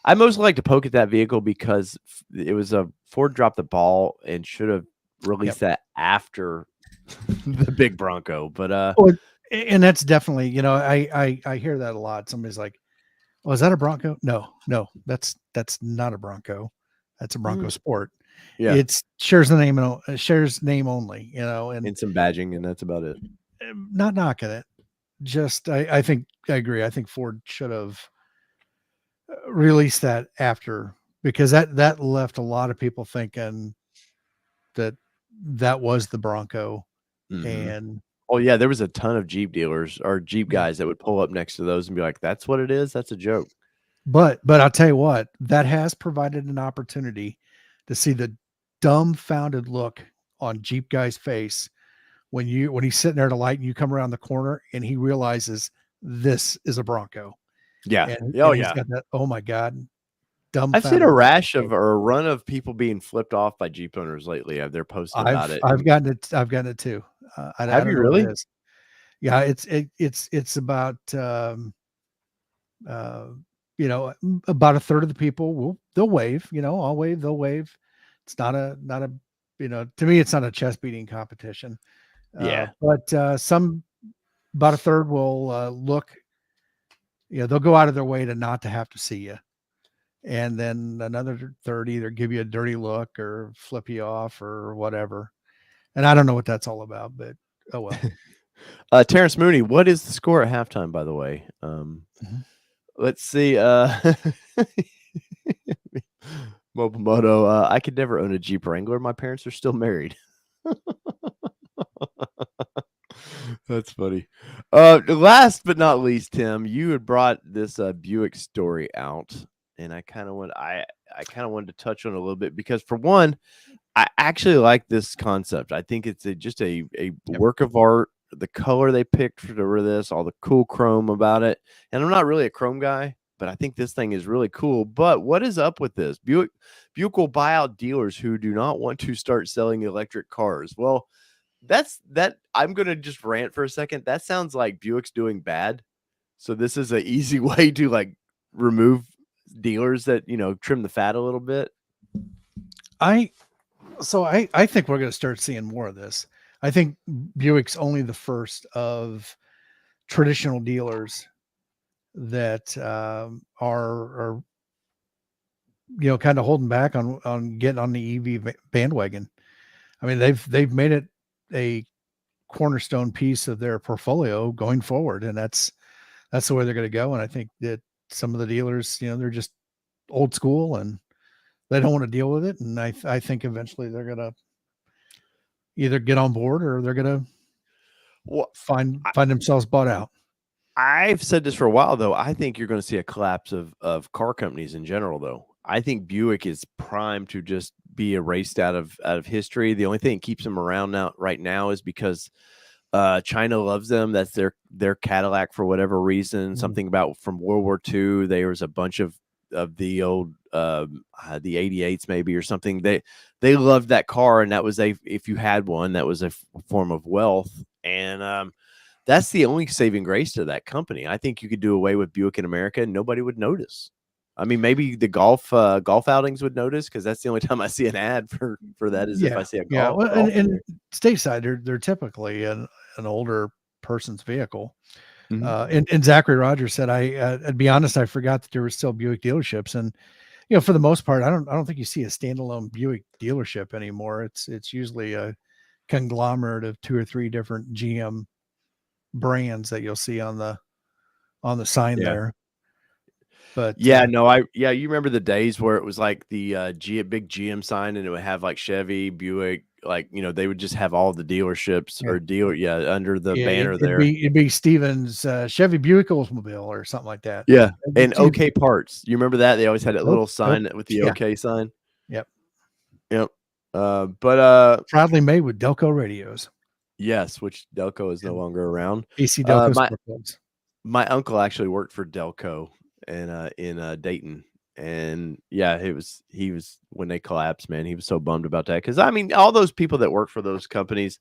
I mostly like to poke at that vehicle because it was a Ford dropped the ball and should have Yep. released that after the big Bronco. But Oh, and that's definitely, I hear that a lot. Somebody's like, "Oh, is that a Bronco?" No, no, that's not a Bronco. That's a Bronco mm, Sport. yeah, It's shares name only, and and some badging, and that's about it. not knocking it. Just I think I agree. I think Ford should have released that after, because that left a lot of people thinking that that was the Bronco. Mhm. And Oh, yeah, there was a ton of Jeep dealers or Jeep yeah, guys that would pull up next to those and be like, "That's what it is? That's a joke." but I'll tell you what, that has provided an opportunity to see the dumbfounded look on Jeep guy's face when he's sitting there at a light and you come around the corner and he realizes this is a Bronco, Yeah. and Oh, he's yeah. got that, oh my god, I've seen a dumbfounded look on rash his of face. or a run of people being flipped off by Jeep owners lately. They're posting about it, I've and gotten it. I've gotten it too. I have don't you know what it really? is. Yeah, it's about uh, about a third of the people they'll wave. I'll wave. They'll wave. It's not a to me it's not a chest beating competition. Yeah. But some about a third will look. They'll go out of their way to not to have to see you, and then another third either give you a dirty look or flip you off or whatever. And I don't know what that's all about, but oh well. Terrence Mooney, what is the score at halftime, by the way? Mhm. Let's see, Momomoto, I could never own a Jeep Wrangler. My parents are still married. That's funny. Last but not least, Tim, you had brought this Buick story out, and I kind of wanted to touch on it a little bit because, for one, I actually like this concept. I think it's just a Yep. work of art. The color they picked for this, all the cool chrome about it, and I'm not really a chrome guy. but I think this thing is really cool. But what is up with this? Buick will buy out dealers who do not want to start selling electric cars. Well, that I'm going to just rant for a second. That sounds like Buick's doing bad. So this is an easy way to like remove dealers that, trim the fat a little bit. I think we're going to start seeing more of this. I think Buick's only the first of traditional dealers that are kind of holding back on getting on the EV bandwagon. I mean, they've made it a cornerstone piece of their portfolio going forward, and that's the way they're going to go. And I think that some of the dealers, they're just old school and they don't want to deal with it. And I think eventually they're going to either get on board or they're going to find themselves bought out. I've said this for a while, though. I think you're going to see a collapse of car companies in general, though. I think Buick is primed to just be erased out of history. The only thing that keeps them around right now is because China loves them. That's their Cadillac for whatever reason. Mm-hmm. Something about from World War II. There was a bunch of the old the 88s maybe or something. They loved that car, and that was if you had one, that was a form of wealth. And that's the only saving grace to that company. I think you could do away with Buick in America and nobody would notice. I mean, maybe the golf outings would notice because that's the only time I see an ad for that is if I see a golf. Yeah, well, and stateside, they're typically an older person's vehicle. Mm-hmm. And Zachary Rogers said, I'd be honest, I forgot that there were still Buick dealerships, and for the most part, I don't think you see a standalone Buick dealership anymore. It's usually a conglomerate of 2 or 3 different GM brands that you'll see on the sign there. But you remember the days where it was like the big GM sign and it would have like Chevy, Buick, like they would just have all the dealerships or under the banner there. It'd be Stevens Chevy Buick Oldsmobile or something like that. Yeah, and OK Parts. You remember that? They always had that little sign with the OK sign. Yep. But proudly made with Delco radios. Yes, which Delco is no longer around. AC Delco. My uncle actually worked for Delco in Dayton, and he was when they collapsed, man, he was so bummed about that because I mean, all those people that work for those companies,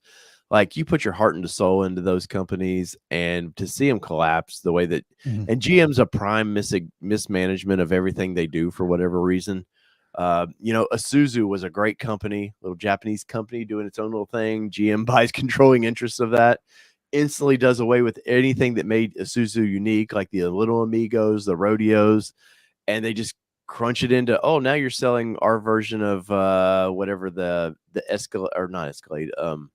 like you put your heart and soul into those companies, and to see them collapse the way that, and GM's a prime mismanagement of everything they do for whatever reason. Isuzu was a great company, little Japanese company doing its own little thing. GM buys controlling interests of that, instantly does away with anything that made Isuzu unique, like the little Amigos, the Rodeos, and they just crunch it into, now you're selling our version of whatever the Escalade, or not Escalade, the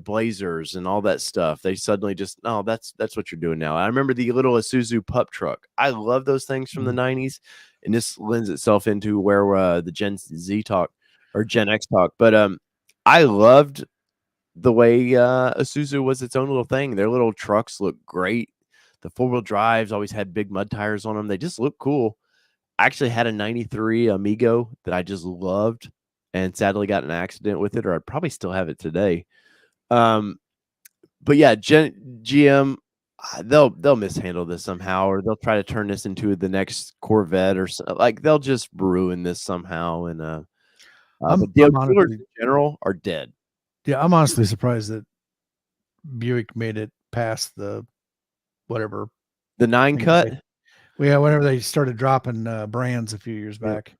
Blazers and all that stuff. They suddenly just, that's what you're doing now. I remember the little Isuzu pup truck. I love those things from the 90s. And this lends itself into where the Gen Z talk or Gen X talk. But I loved the way Isuzu was its own little thing. Their little trucks look great. The 4-wheel drives always had big mud tires on them. They just look cool. I actually had a 93 Amigo that I just loved and sadly got in an accident with it, or I'd probably still have it today. But yeah, GM, they'll mishandle this somehow, or they'll try to turn this into the next Corvette, or like they'll just ruin this somehow. And dealers in general are dead. Yeah, I'm honestly surprised that Buick made it past the whatever the 9 cut. Whenever they started dropping brands a few years back.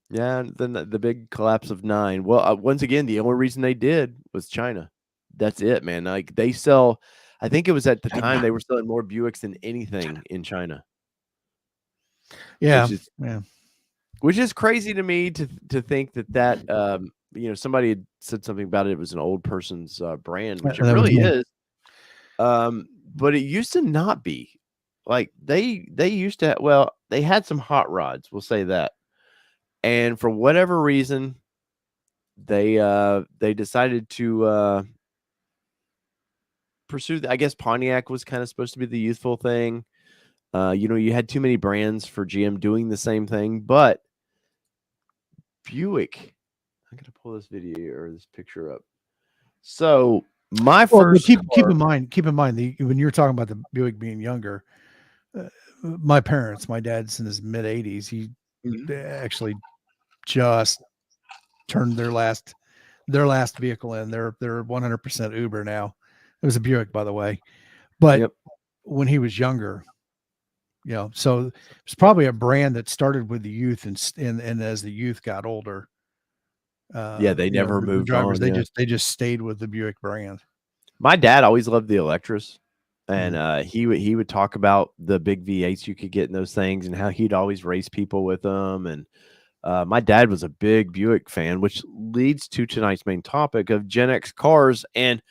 Yeah, then the big collapse of 9. Well, once again, the only reason they did was China. That's it, man. Like they sell. I think it was at the time they were selling more Buicks than anything in China. Yeah, which is crazy to me to think that somebody had said something about it. It was an old person's brand, which it really is. But it used to not be. Like they used to. They had some hot rods. We'll say that, and for whatever reason, they decided to. Pursue. I guess Pontiac was kind of supposed to be the youthful thing. You had too many brands for GM doing the same thing, but Buick. I'm gonna pull this video or this picture up. So my first keep in mind when you're talking about the Buick being younger, my parents, my dad's in his mid 80s. He actually just turned their last vehicle in. They're 100% Uber now. It was a Buick, by the way. But Yep. when he was younger, so it's probably a brand that started with the youth, and as the youth got older, Yeah, they never the moved drivers, on. Yeah. they just stayed with the Buick brand. My dad always loved the Electras, and Mhm. he would talk about the big V8s you could get in those things, and how he'd always race people with them. And my dad was a big Buick fan, which leads to tonight's main topic of Gen X cars. And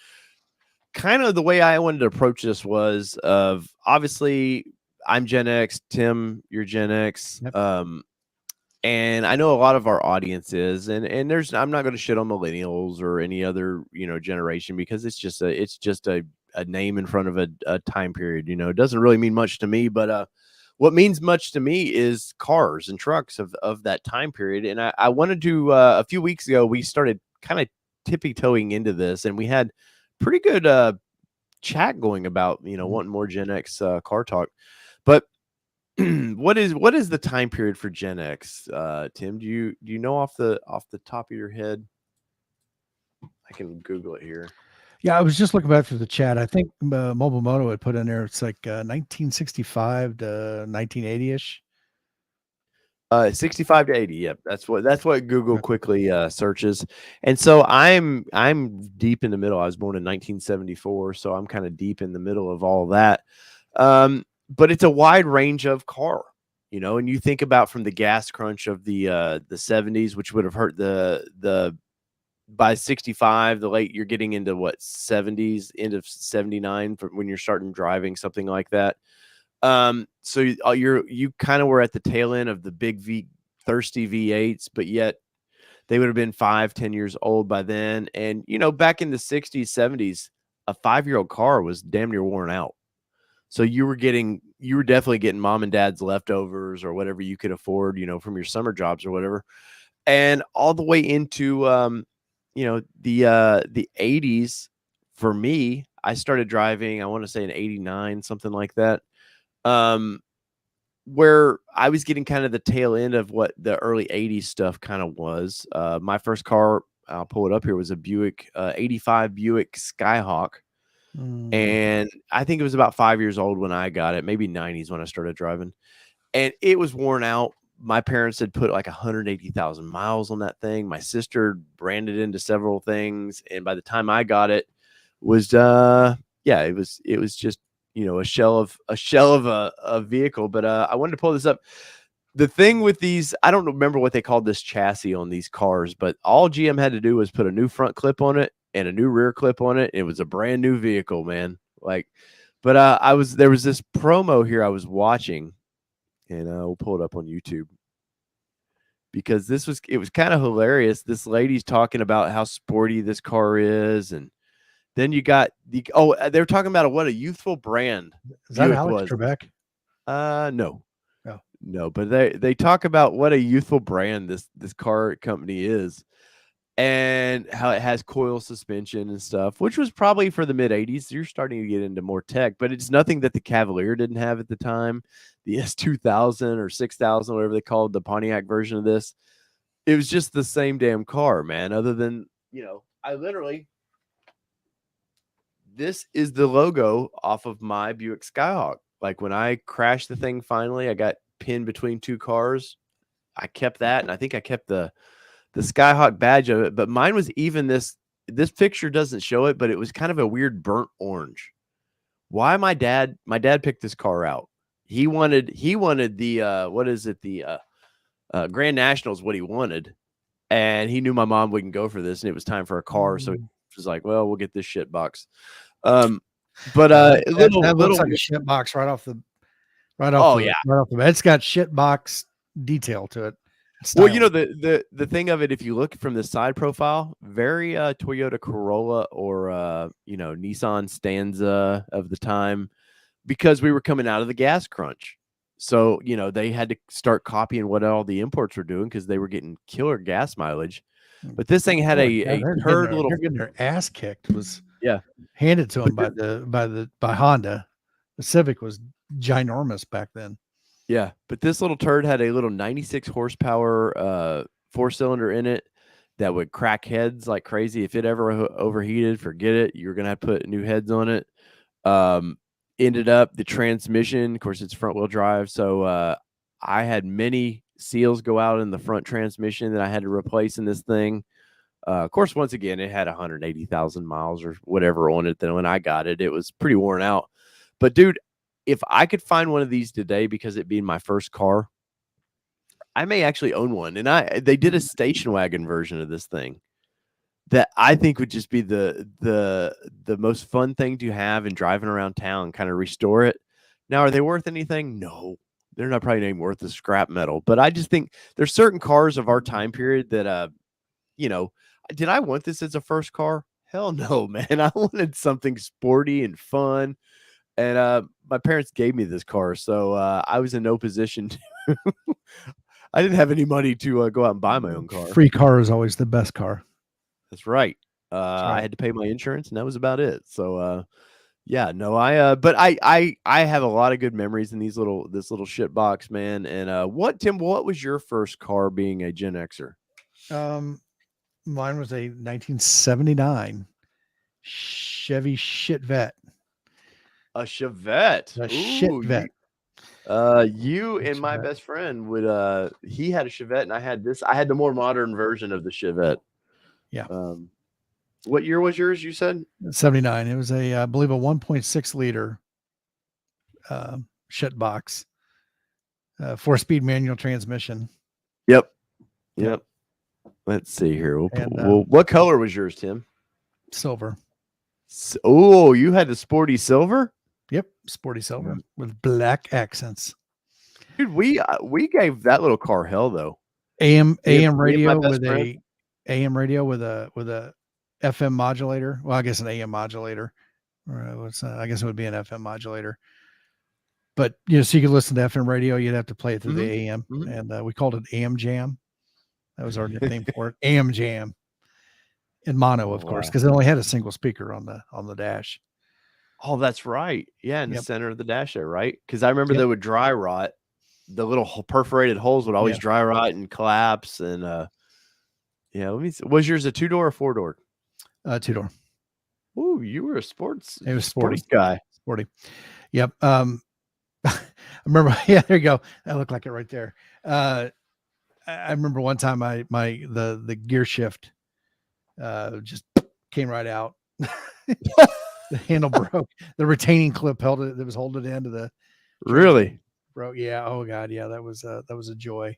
kind of the way I wanted to approach this was of obviously I'm Gen X, Tim, you're Gen X. Yep. And I know a lot of our audience is, and there's I'm not going to shit on millennials or any other generation, because it's just a name in front of a time period. It doesn't really mean much to me, but what means much to me is cars and trucks of that time period. And I wanted to a few weeks ago we started kind of tippy toeing into this, and we had pretty good chat going about wanting more Gen X car talk, but. What is the time period for Gen X, Tim? Do you know off the top of your head? I can Google it here. Yeah, I was just looking back through the chat. I think Mobile Moto had put in there. It's like 1965 to 1980 ish. 65 to 80. Yep, that's what Google quickly searches. And so I'm deep in the middle. I was born in 1974, so I'm kind of deep in the middle of all of that. But it's a wide range of car, and you think about from the gas crunch of the 70s, which would have hurt the by 65, you're getting into what 70s, end of 79 for when you're starting driving, something like that. So you kind of were at the tail end of the big thirsty V8s, but yet they would have been 5-10 years old by then. And back in the 60s, 70s, a 5-year-old car was damn near worn out. So you were definitely getting mom and dad's leftovers or whatever you could afford, from your summer jobs or whatever. And all the way into the 80s. For me, I started driving, I want to say in 89, something like that. Where I was getting kind of the tail end of what the early 80s stuff kind of was. My first car, I'll pull it up here, was a Buick, 85 Buick Skyhawk. And I think it was about 5 years old when I got it, maybe 90s when I started driving. And it was worn out. My parents had put like 180,000 miles on that thing. My sister branded into several things. And by the time I got it, was it was just a shell of a vehicle. But I wanted to pull this up. The thing with these, I don't remember what they called this chassis on these cars, but all GM had to do was put a new front clip on it and a new rear clip on it. It was a brand new vehicle, man. But there was this promo here I was watching, and we'll pull it up on YouTube, because it was kind of hilarious. This lady's talking about how sporty this car is, and then you got they're talking about what a youthful brand Is that Buick Alex was. Trebek? No. Oh. No, but they talk about what a youthful brand this car company is, and how it has coil suspension and stuff, which was probably for the mid 80s. You're starting to get into more tech, but it's nothing that the Cavalier didn't have at the time. The S2000 or 6000, whatever they called the Pontiac version of this, it was just the same damn car, man. Other than, this is the logo off of my Buick Skyhawk. Like when I crashed the thing, finally, I got pinned between two cars. I kept that, and I think I kept the Skyhawk badge of it. But mine was even this picture doesn't show it, but it was kind of a weird burnt orange. Why my dad picked this car out. He wanted the what is it, the Grand National is what he wanted, and he knew my mom wouldn't go for this, and it was time for a car, so he was like, well, we'll get this shit box. But that looks like a shit box right off the right off the bat. It's got shit box detail to it. Well, the thing of it, if you look from the side profile, very Toyota Corolla or Nissan Stanza of the time, because we were coming out of the gas crunch. So, they had to start copying what all the imports were doing because they were getting killer gas mileage. But this thing had a turd little. They're getting their ass kicked. Was handed to them by Honda. The Civic was ginormous back then. Yeah, but this little turd had a little 96 horsepower 4-cylinder in it that would crack heads like crazy. If it ever overheated, forget it. You're gonna have to put new heads on it. Ended up the transmission, of course, it's front wheel drive, so I had many seals go out in the front transmission that I had to replace in this thing. Of course, once again, it had 180,000 miles or whatever on it. Then when I got it, it was pretty worn out. But dude, if I could find one of these today, because it being my first car, I may actually own one. And they did a station wagon version of this thing that I think would just be the most fun thing to have and driving around town, kind of restore it. Now, are they worth anything? No, they're not probably even worth the scrap metal. But I just think there's certain cars of our time period that, did I want this as a first car? Hell no, man. I wanted something sporty and fun. And my parents gave me this car, so I was in no position to I didn't have any money to go out and buy my own car. Free car is always the best car. That's right. I had to pay my insurance, and that was about it. So yeah, no, but I have a lot of good memories in this little shit box, man. And Tim, what was your first car being a Gen Xer? Mine was a 1979 Chevy Shit-Vet. A Chevette. A Shit-Vet. You and my best friend would he had a Chevette and I had this. I had the more modern version of the Chevette. Yeah. What year was yours, you said? 79. It was I believe a 1.6 liter shit box. 4-speed manual transmission. Yep. Let's see here. What color was yours, Tim? Silver. Oh, you had the sporty silver? Yep, sporty silver with black accents. Dude, we gave that little car hell though. AM radio with a FM modulator. Well, I guess an AM modulator. I guess it would be an FM modulator. But so you could listen to FM radio. You'd have to play it through the AM, and we called it AM Jam. That was our nickname for it, AM Jam. In mono, of course, because it only had a single speaker on the dash. Oh, that's right. Yeah, in the center of the dash there, right? Because I remember they would dry rot. The little perforated holes would always dry rot and collapse. And let me see. Was yours a 2-door or 4-door? 2-door. Ooh, you were a sports. It was sporty guy. Sporty. Yep. I remember. Yeah, there you go. That looked like it right there. I remember one time the gear shift just came right out. The handle broke. The retaining clip held it. That was holding it into the. Really? Broke. Yeah. Oh God. Yeah. That was a joy.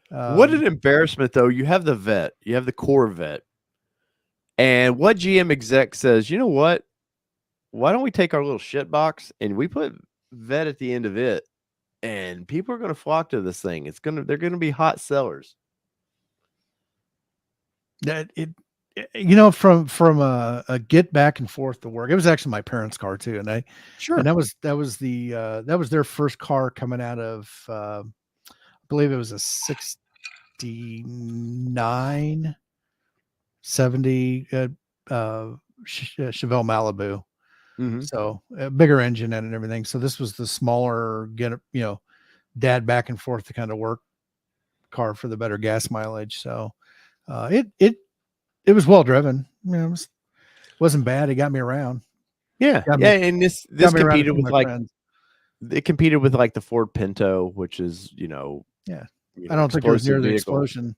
What an embarrassment, though. You have the Vet. You have the Corvette. And what GM exec says, you know what? Why don't we take our little shit box and we put Vet at the end of it, and people are going to flock to this thing. They're going to be hot sellers. From a get back and forth to work. It was actually my parents' car too, and that was their first car coming out of I believe it was a 69 70 Chevelle Malibu. So a bigger engine and everything. So this was the smaller dad back and forth to kind of work car for the better gas mileage. So it was well driven. It wasn't bad. It got me around. Yeah. And this competed with it competed with like the Ford Pinto, which is, I don't think it was near the explosion.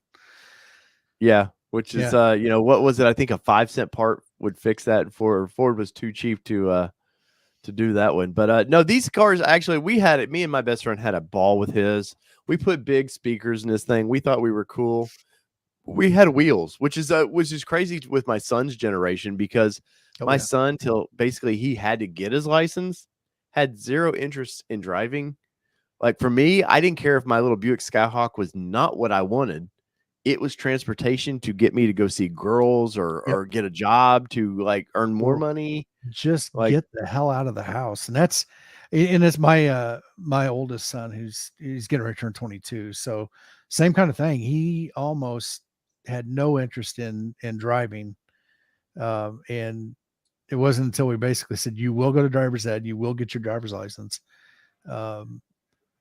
Yeah. Which is, what was it? I think a 5-cent part would fix that. And Ford was too cheap to do that one. But no, these cars actually, me and my best friend had a ball with his. We put big speakers in this thing. We thought we were cool. We had wheels, which is crazy with my son's generation, because my son, till basically he had to get his license, had zero interest in driving. Like for me, I didn't care if my little Buick Skyhawk was not what I wanted. It was transportation to get me to go see girls or get a job to like earn more money. Just get the hell out of the house. And it's my oldest son he's getting ready to turn 22. So same kind of thing. He almost had no interest in driving. And it wasn't until we basically said, you will go to driver's ed, you will get your driver's license.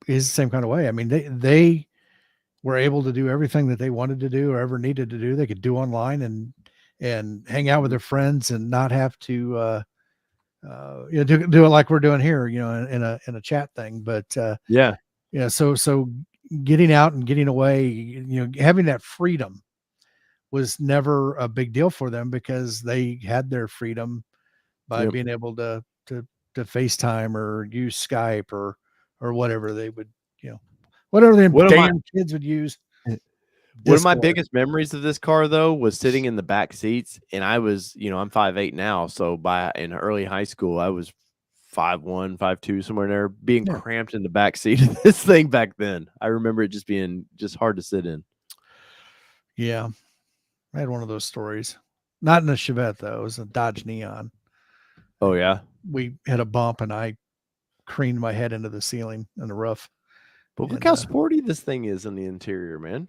Is the same kind of way. I mean, they were able to do everything that they wanted to do or ever needed to do. They could do online and hang out with their friends and not have to, do it like we're doing here, in a chat thing. But, Yeah. So getting out and getting away, having that freedom was never a big deal for them because they had their freedom by being able to FaceTime or use Skype or whatever they would, whatever the damn kids would use. One of my biggest memories of this car, though, was sitting in the back seats, and I was, I'm 5'8" now, so in early high school, I was 5'1", 5'2", somewhere in there, being cramped in the back seat of this thing back then. I remember it just being hard to sit in. Yeah, I had one of those stories. Not in a Chevette, though. It was a Dodge Neon. Oh, yeah? We had a bump, and I creamed my head into the ceiling and the roof. But look how sporty this thing is in the interior, man.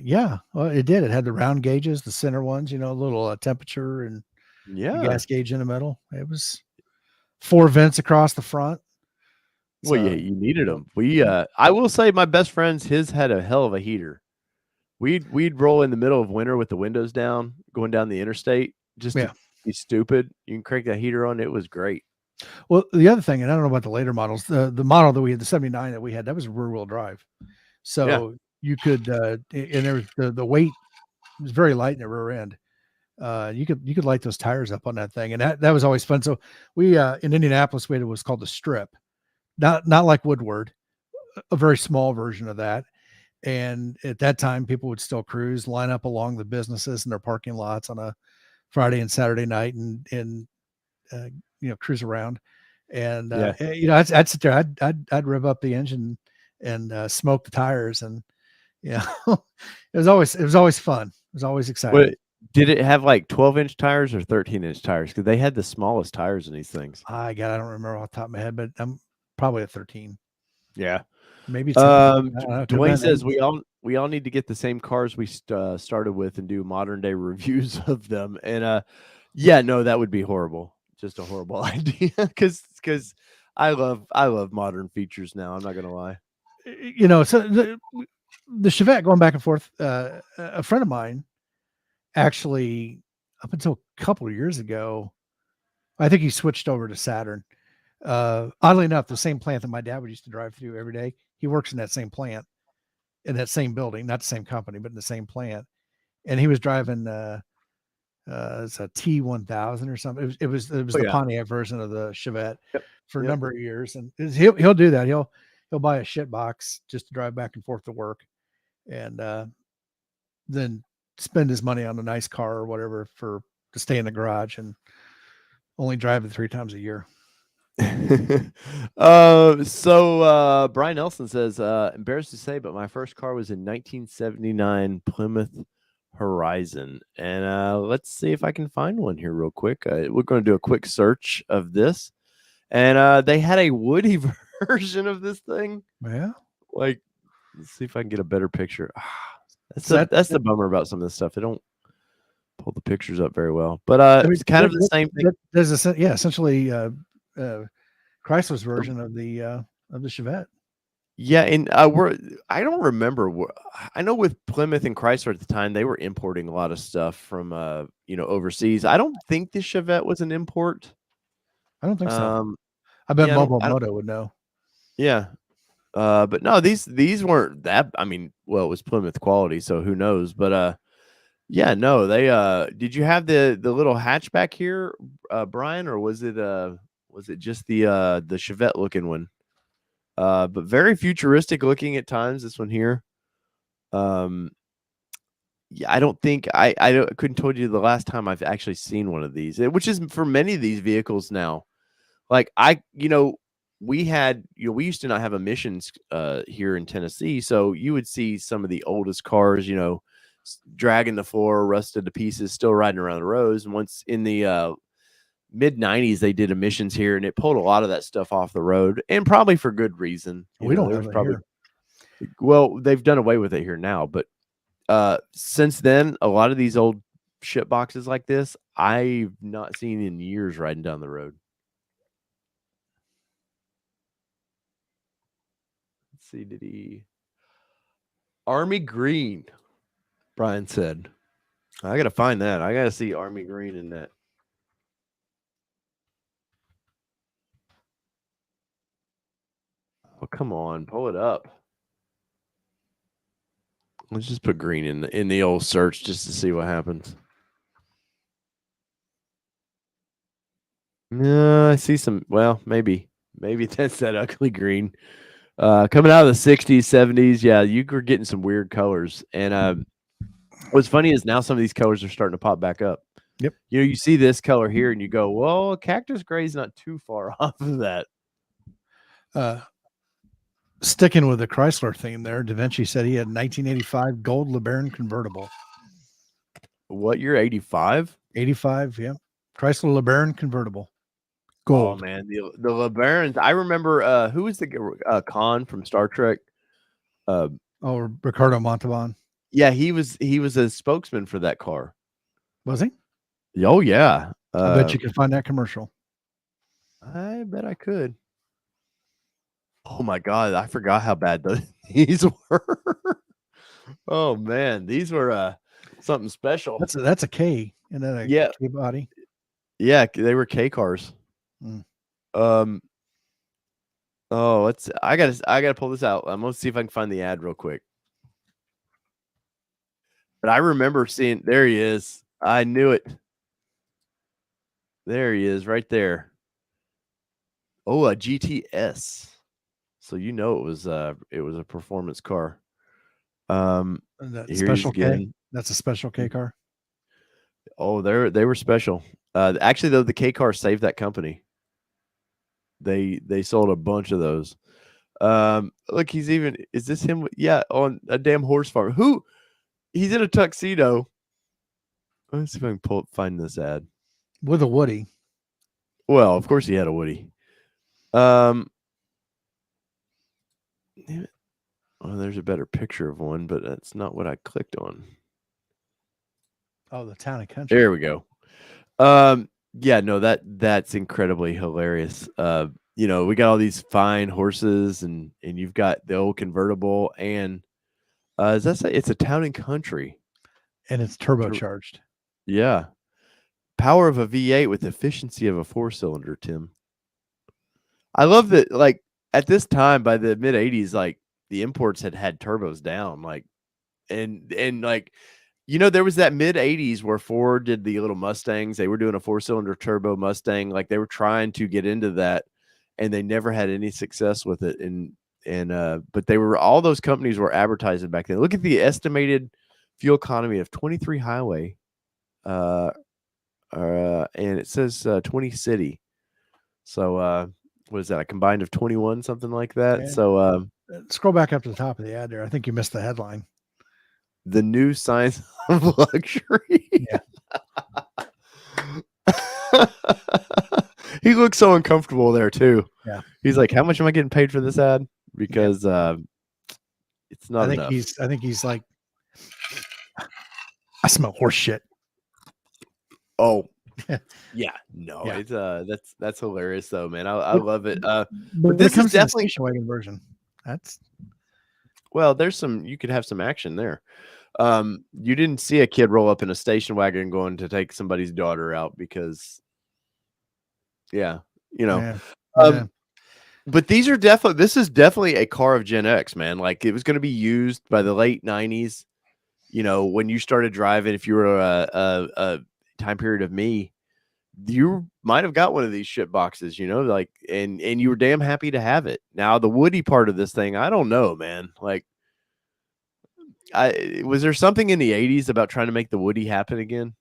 Yeah, well, it did. It had the round gauges, the center ones, a little temperature and the gas gauge in the middle. It was 4 vents across the front. Well, yeah, you needed them. I will say my best friend's, his had a hell of a heater. We'd roll in the middle of winter with the windows down, going down the interstate, just to be stupid. You can crank that heater on. It was great. Well, the other thing, and I don't know about the later models, the model that we had, the 79 that we had, that was rear wheel drive. So you could, and there was the weight was very light in the rear end. You could light those tires up on that thing. And that was always fun. So we, in Indianapolis, we had what was called the Strip, not like Woodward, a very small version of that. And at that time, people would still cruise, line up along the businesses and their parking lots on a Friday and Saturday night and cruise around. And, I'd sit there, I'd rev up the engine and smoke the tires. And, it was always fun. It was always exciting. But did it have like 12-inch tires or 13-inch tires? Because they had the smallest tires in these things. I don't remember off the top of my head, but I'm probably a 13. Yeah. Maybe. Dwayne says we all need to get the same cars we started with and do modern day reviews of them. And no, that would be horrible. Just a horrible idea. Because I love modern features now. I'm not gonna lie. So the Chevette, going back and forth, a friend of mine actually, up until a couple of years ago, I think he switched over to Saturn. Oddly enough, the same plant that my dad would used to drive through every day, he works in that same plant, in that same building, not the same company, but in the same plant. And he was driving it's a T1000 or something. It was the Pontiac version of the Chevette for a number of years. And he'll do that. He'll buy a shit box just to drive back and forth to work, and then spend his money on a nice car or whatever to stay in the garage and only drive it 3 times a year. So Brian Nelson says, embarrassed to say, but my first car was in 1979 Plymouth Horizon. And let's see if I can find one here real quick. We're going to do a quick search of this. And they had a woody version of this thing. Yeah. Like, let's see if I can get a better picture. That's the bummer about some of this stuff. They don't pull the pictures up very well. But it's kind of the same thing. There's essentially Chrysler's version of the Chevette. Yeah, and I don't remember. I know with Plymouth and Chrysler at the time, they were importing a lot of stuff from overseas. I don't think the Chevette was an import. I don't think so. I bet Moto would know. Yeah. But no, these weren't that. I mean, well, it was Plymouth quality, so who knows? But no, they did you have the little hatchback here, Brian, or was it just the Chevette looking one? But very futuristic looking at times, this one here. Yeah, I don't think I couldn't told you the last time I've actually seen one of these, which is for many of these vehicles now. Like we used to not have emissions here in Tennessee, so you would see some of the oldest cars, dragging the floor, rusted to pieces, still riding around the roads. And once in the mid 90s, they did emissions here, and it pulled a lot of that stuff off the road, and probably for good reason. We don't have it here. Well, they've done away with it here now, but since then, a lot of these old shit boxes like this, I've not seen in years riding down the road. Let's see, did he Army Green? Brian said. I gotta find that. I gotta see Army Green in that. Oh, come on, pull it up. Let's just put green in the old search just to see what happens. No, I see some. Well, maybe that's that ugly green. Coming out of the 60s, 70s, yeah, you were getting some weird colors. And what's funny is now some of these colors are starting to pop back up. Yep. You know, you see this color here and you go, well, cactus gray is not too far off of that. Sticking with the Chrysler theme there, Da Vinci said he had 1985 gold LeBaron convertible. What year? 85? 85, yeah. Chrysler LeBaron convertible. Oh Gold. man, the LeBarons. I remember who was the Khan from Star Trek? Ricardo Montalban. Yeah, he was a spokesman for that car. Was he? Oh yeah. I bet you can find that commercial. I bet I could. Oh my god, I forgot how bad these were. Oh man, these were something special. That's a K and then a K body. Yeah, they were K cars. Oh, I gotta pull this out. I'm gonna see if I can find the ad real quick. But I remember seeing, there he is. I knew it. There he is, right there. Oh, a GTS. So you know it was a performance car. That special K. That's a special K car. Oh, they were special. Actually, though, the K car saved that company. They sold a bunch of those. Look, is this him? Yeah, on a damn horse farm. He's in a tuxedo. Let's see if I can find this ad. With a Woody. Well, of course he had a Woody. Damn it. Oh, there's a better picture of one, but that's not what I clicked on. Oh, the Town and Country. There we go. Yeah, no, that's incredibly hilarious. You know, we got all these fine horses and you've got the old convertible and it's a Town and Country. And it's turbocharged. Yeah. Power of a V8 with efficiency of a 4-cylinder, Tim. I love that, like, at this time, by the mid-'80s, like, the imports had turbos down, like, and like, you know, there was that mid-'80s where Ford did the little Mustangs. They were doing a 4-cylinder turbo Mustang. Like, they were trying to get into that, and they never had any success with it. But all those companies were advertising back then. Look at the estimated fuel economy of 23 highway, and it says 20 city. So what is that? A combined of 21, something like that. Yeah. So scroll back up to the top of the ad there. I think you missed the headline. The new science of luxury. Yeah. He looks so uncomfortable there too. Yeah. He's like, how much am I getting paid for this ad? Because it's not enough. I think he's like, I smell horse shit. Oh, yeah. No, yeah. It's that's hilarious though, man. I love it. But this is definitely a station wagon version. Well, you could have some action there. You didn't see a kid roll up in a station wagon going to take somebody's daughter out because, yeah, you know. Yeah. But this is definitely a car of Gen X, man. Like, it was going to be used by the late 90s. You know, when you started driving, if you were a time period of me, you might have got one of these shit boxes, you know, like, and you were damn happy to have it. Now, the Woody part of this thing, I don't know, man. Like, was there something in the 80s about trying to make the Woody happen again?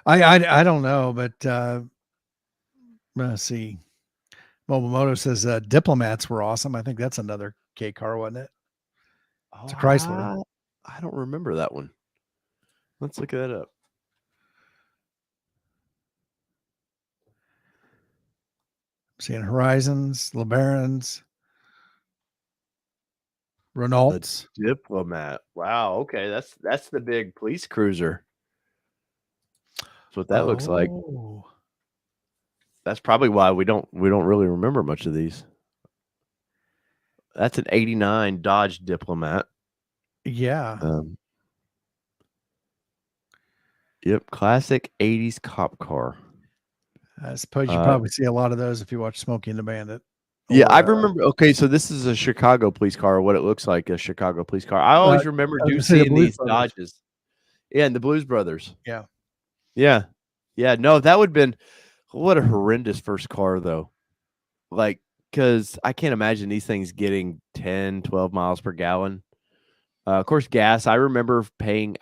I don't know, but let's see. Mobile Moto says Diplomats were awesome. I think that's another K car, wasn't it? It's a Chrysler. I don't remember that one. Let's look that up. Seeing Horizons, LeBarons, Renaults. The Diplomat. Wow. Okay, that's the big police cruiser. That's what that looks like. Oh, That's probably why we don't really remember much of these. That's an '89 Dodge Diplomat. yeah. Um, yep, classic '80s cop car. I suppose you Uh, probably see a lot of those if you watch Smokey and the Bandit. yeah, I Or remember. Okay, so this is a Chicago police car. What it looks like, a Chicago police car. I always remember I was gonna say the seeing Blues these Brothers. Dodges. Yeah, and the Blues Brothers. Yeah. Yeah, yeah. No, that would have been what a horrendous first car though. Like, because I can't imagine these things getting 10, 12 miles per gallon. Of course, gas. I remember paying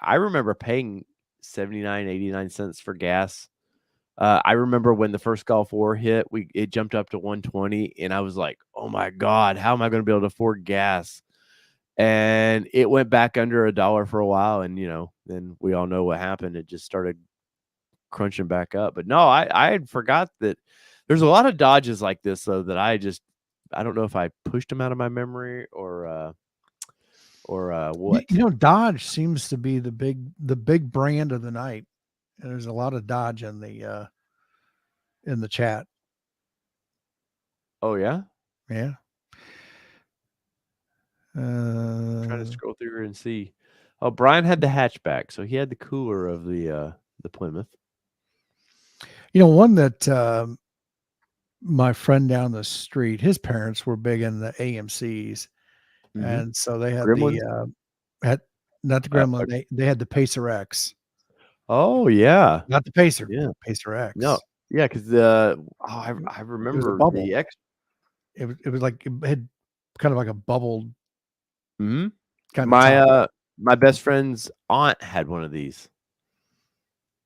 79, 89 cents for gas. I remember when the first Gulf War hit, it jumped up to 120, and I was like, "Oh my God, how am I going to be able to afford gas?" And it went back under $1 for a while, and then we all know what happened. It just started crunching back up. But no, I had forgot that there's a lot of Dodges like this though that I don't know if I pushed them out of my memory or what. Dodge seems to be the big brand of the night. And there's a lot of Dodge in the chat. Oh yeah, Yeah. trying to scroll through here and see. Oh, Brian had the hatchback, so he had the cooler of the Plymouth. One that my friend down the street, his parents were big in the AMCs, and so they had Gremlins. had not the Gremlin. They had the Pacer X. Oh yeah, Not the Pacer. yeah. Pacer X. No, yeah, because I It was a remember bubble. the X. It was like it had kind of like a bubbled Mm-hmm. kind of top. My best friend's aunt had one of these.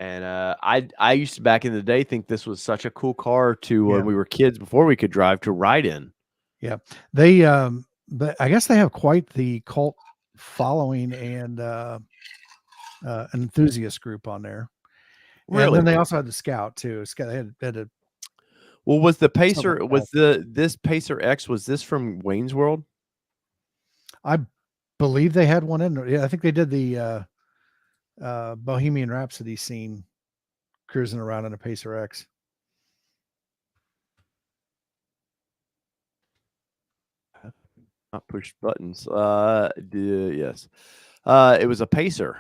And I used to back in the day think this was such a cool car to when we were kids before we could drive to ride in. Yeah. They but I guess they have quite the cult following and an enthusiast group on there. And then Really? they also had the Scout too. Scout they had a Well, was the several Pacer Scouts. this Pacer X, was this from Wayne's World? I believe they had one in there. Yeah, I think they did the Bohemian Rhapsody scene cruising around in a Pacer X. Not push buttons. Yes. It was a Pacer.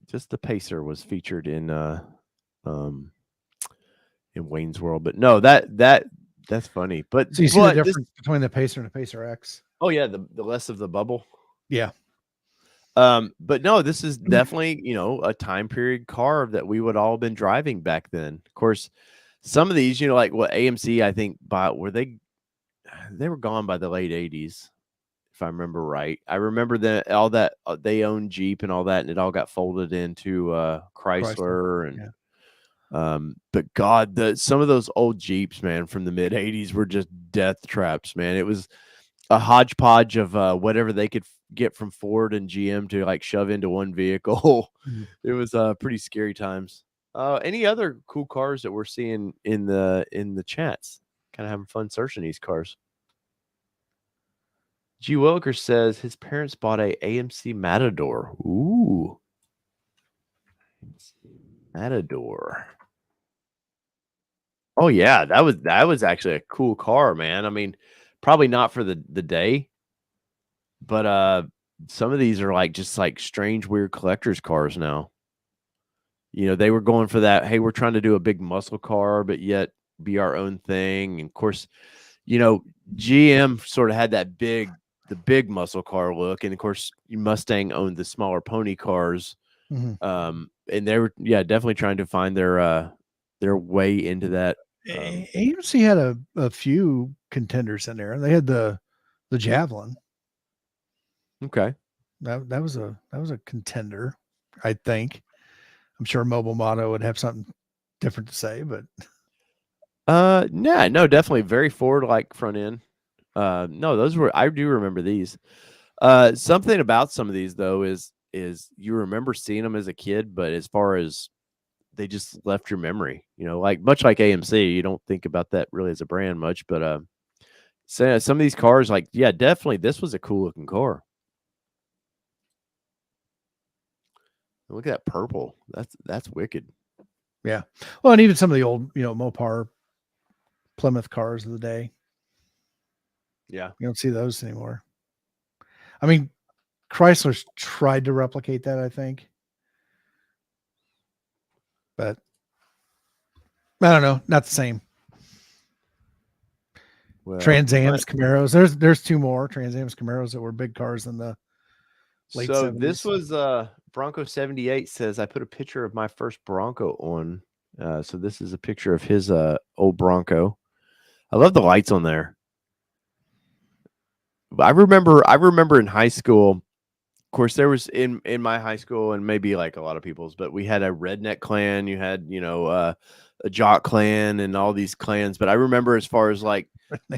Just the Pacer was featured um in Wayne's World. But no, that's funny. But So you see the difference between the Pacer and the Pacer X? Oh yeah, the less of the bubble. Yeah. But no, this is definitely, a time period car that we would all have been driving back then. Of course, some of these, like what AMC, I think they were gone by the late 80s, if I remember right. I remember that all that they owned Jeep and all that, and it all got folded into Chrysler. And but God, some of those old Jeeps, man, from the mid 80s were just death traps, man. It was a hodgepodge of whatever they could get from Ford and GM to like shove into one vehicle. It was pretty scary times. Any other cool cars that we're seeing in the chats? Kind of having fun searching these cars. G. Wilker says his parents bought a AMC Matador. Ooh, Matador. Oh yeah, that was actually a cool car, man. I mean, probably not for the day, but some of these are like just like strange, weird collector's cars now. They were going for that. Hey, we're trying to do a big muscle car, but yet be our own thing. And of course, GM sort of had the big muscle car look, and of course, Mustang owned the smaller pony cars. And they were definitely trying to find their way into that. AMC had a few contenders in there. They had the Javelin. Okay. That was a contender, I think. I'm sure Mobile Motto would have something different to say, but no, definitely very Ford like front end. No, I do remember these. Something about some of these though is you remember seeing them as a kid, but as far as they just left your memory, like much like AMC, you don't think about that really as a brand much, but so some of these cars, like, yeah, definitely this was a cool looking car. Look at that purple. That's wicked. Yeah. Well, and even some of the old, Mopar Plymouth cars of the day. Yeah. You don't see those anymore. I mean, Chrysler's tried to replicate that, I think. But I don't know, not the same. Well, Trans-Ams, Camaros. There's two more Trans-Ams Camaros that were big cars in the late so 70s. this was Bronco 78 says I put a picture of my first Bronco on. So this is a picture of his old Bronco. I love the lights on there. I remember in high school, of course, there was in my high school and maybe like a lot of people's, but we had a redneck clan. You had, a jock clan and all these clans. But I remember as far as like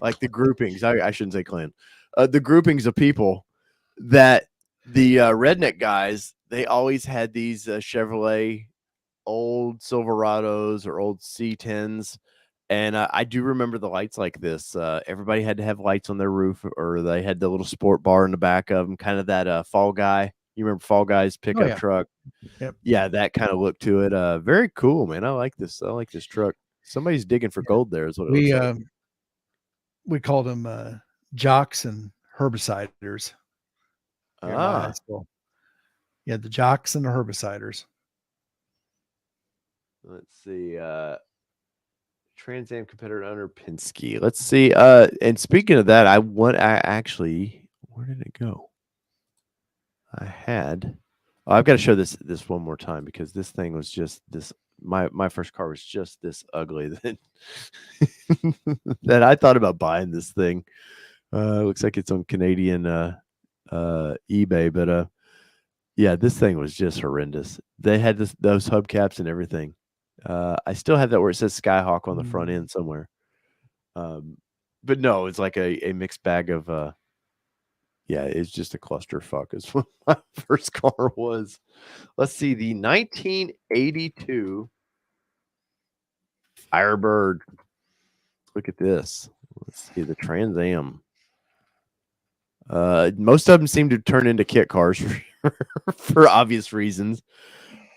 the groupings, I shouldn't say clan, the groupings of people that the redneck guys, they always had these Chevrolet old Silverados or old C10s. And I do remember the lights like this. Everybody had to have lights on their roof, or they had the little sport bar in the back of them, kind of that Fall Guy. You remember Fall Guy's pickup truck? Yep. Yeah, that kind of look to it. Very cool, man. I like this. I like this truck. Somebody's digging for gold there, is what it looks like. We called them jocks and herbiciders in my high school. Yeah, the jocks and the herbiciders. Let's see. Trans Am competitor owner Penske. Let's see. And speaking of that, I actually, where did it go? I've got to show this one more time because this thing was just this. My first car was just this ugly that that I thought about buying this thing. Looks like it's on Canadian eBay, but yeah, this thing was just horrendous. They had those hubcaps and everything. I still have that where it says Skyhawk on the front end somewhere. But no, it's like a mixed bag of yeah, it's just a clusterfuck is what my first car was. Let's see, the 1982 Firebird. Look at this. Let's see the Trans Am. Most of them seem to turn into kit cars for obvious reasons.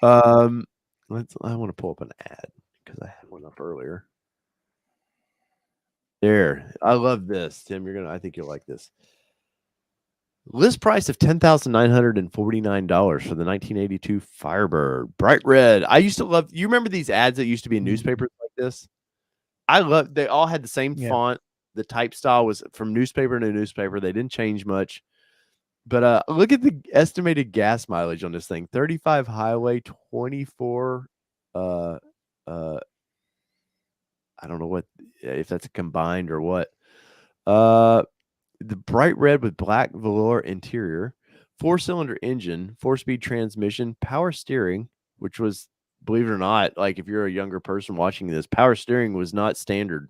I want to pull up an ad because I had one up earlier. There, I love this, Tim. I think you'll like this. List price of $10,949 for the 1982 Firebird, bright red. I used to love. You remember these ads that used to be in newspapers like this? They all had the same font. The type style was from newspaper to newspaper. They didn't change much. But look at the estimated gas mileage on this thing. 35 highway, 24 I don't know if that's combined or what. The bright red with black velour interior, 4-cylinder engine, 4-speed transmission, power steering, which was, believe it or not, like if you're a younger person watching this, power steering was not standard.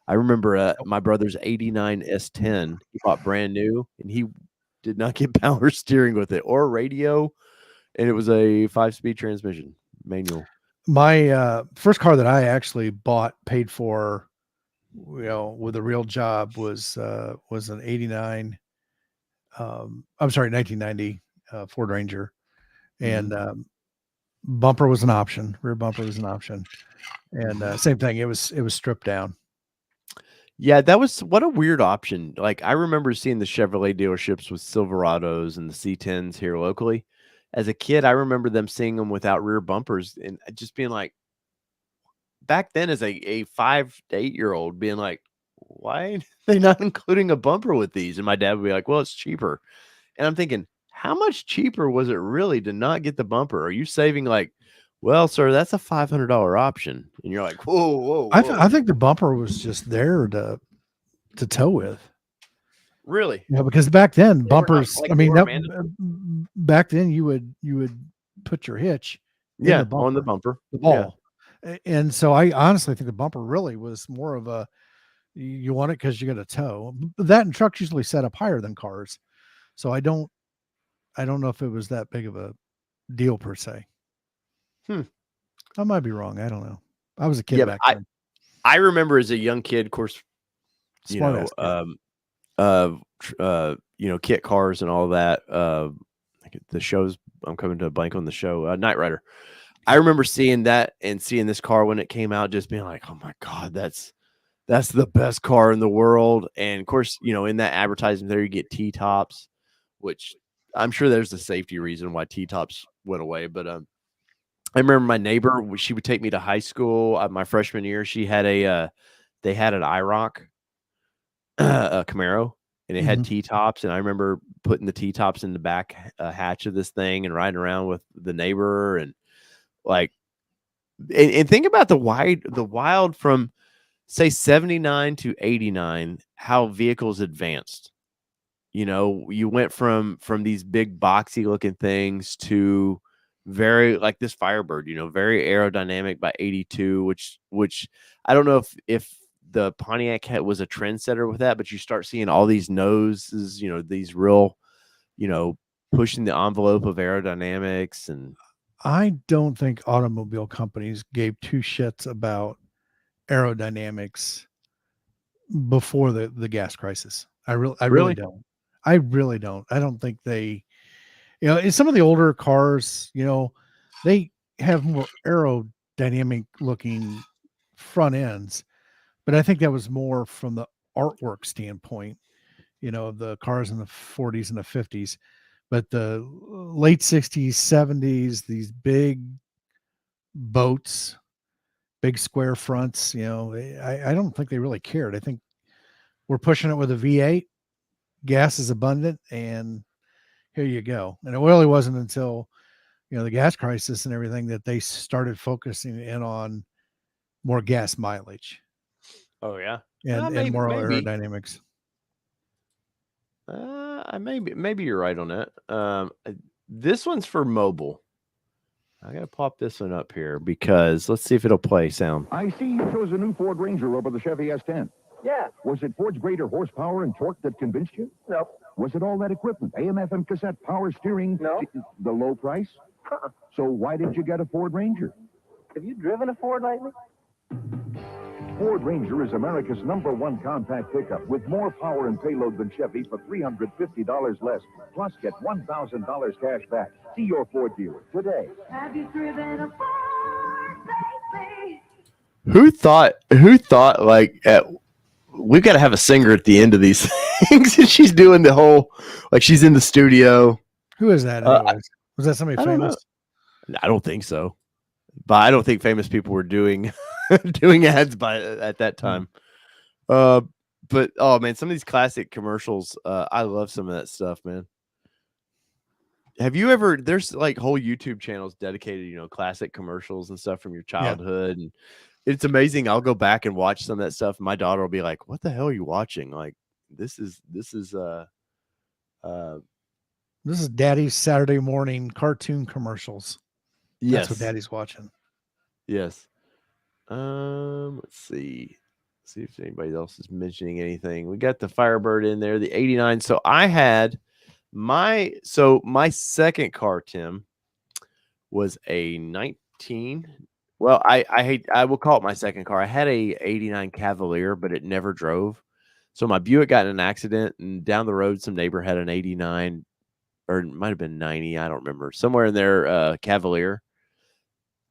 I remember my brother's 89 S10, he bought brand new, and he did not get power steering with it or radio, and it was a 5-speed transmission manual. My first car that I actually paid for, with a real job was an 89. I'm sorry, 1990 Ford Ranger, and bumper was an option. Rear bumper was an option, and same thing. It was stripped down. Yeah, that was what a weird option. Like I remember seeing the Chevrolet dealerships with Silverados and the C10s here locally. As a kid, I remember them seeing them without rear bumpers and just being like, back then as a 5 to 8-year-old being like, why are they not including a bumper with these? And my dad would be like, well, it's cheaper. And I'm thinking, how much cheaper was it really to not get the bumper? Are you saving like, well, sir, that's a $500 option. And you're like, whoa. I think the bumper was just there to tow with. Really? Because back then bumpers, like, I mean, back then you would put your hitch in the bumper, on the bumper, the ball. Yeah. And so I honestly think the bumper really was more of a, you want it because you're going to tow. That and trucks usually set up higher than cars. So I don't know if it was that big of a deal per se. I might be wrong. I don't know. I was a kid back then. I remember as a young kid, of course, kit cars and all that. The shows, I'm coming to a blank on the show, Knight Rider. I remember seeing that and seeing this car when it came out, just being like, "Oh my god, that's the best car in the world." And of course, in that advertisement there, you get T-tops, which I'm sure there's a safety reason why T-tops went away. But I remember my neighbor, she would take me to high school my freshman year. She had they had an IROC, a Camaro, and it had T-tops. And I remember putting the T-tops in the back hatch of this thing and riding around with the neighbor and like, and think about the wild from say 79 to 89, how vehicles advanced. You went from these big boxy looking things to very like this Firebird, very aerodynamic by 82, which I don't know if the Pontiac was a trendsetter with that, but you start seeing all these noses, these real, pushing the envelope of aerodynamics. And I don't think automobile companies gave two shits about aerodynamics before the gas crisis. I really don't. I really don't. I don't think they, in some of the older cars, they have more aerodynamic looking front ends, but I think that was more from the artwork standpoint, the cars in the 40s and the 50s. But the late 60s, 70s, these big boats, big square fronts, I don't think they really cared. I think we're pushing it with a V8, gas is abundant, and here you go. And it really wasn't until, the gas crisis and everything that they started focusing in on more gas mileage. Oh yeah. And more aerodynamics. Maybe you're right on that. This one's for mobile. I gotta pop this one up here because let's see if it'll play sound. I see you chose a new Ford Ranger over the Chevy S10. Yeah. Was it Ford's greater horsepower and torque that convinced you? No. Was it all that equipment, AM/FM cassette, power steering? No. The low price? So why did you get a Ford Ranger? Have you driven a Ford lately? Ford Ranger is America's #1 compact pickup with more power and payload than Chevy for $350 less. Plus, get $1,000 cash back. See your Ford dealer today. Have you driven a Ford, baby? Who thought like we've got to have a singer at the end of these things? And she's doing the whole, like she's in the studio. Who is that? Was that somebody famous? I don't think so. But I don't think famous people were doing doing ads at that time. But oh man, some of these classic commercials, I love some of that stuff, man. Have you ever? There's like whole YouTube channels dedicated, classic commercials and stuff from your childhood, and it's amazing. I'll go back and watch some of that stuff. My daughter will be like, "What the hell are you watching? Like, this is Daddy's Saturday morning cartoon commercials." Yes. That's what Daddy's watching. Yes. Let's see. See if anybody else is mentioning anything. We got the Firebird in there, the 89. So I had my second car, Tim, was a 19. Well, I will call it my second car. I had a 89 Cavalier, but it never drove. So my Buick got in an accident, and down the road, some neighbor had an 89, or it might have been 90. I don't remember. Somewhere in there, Cavalier.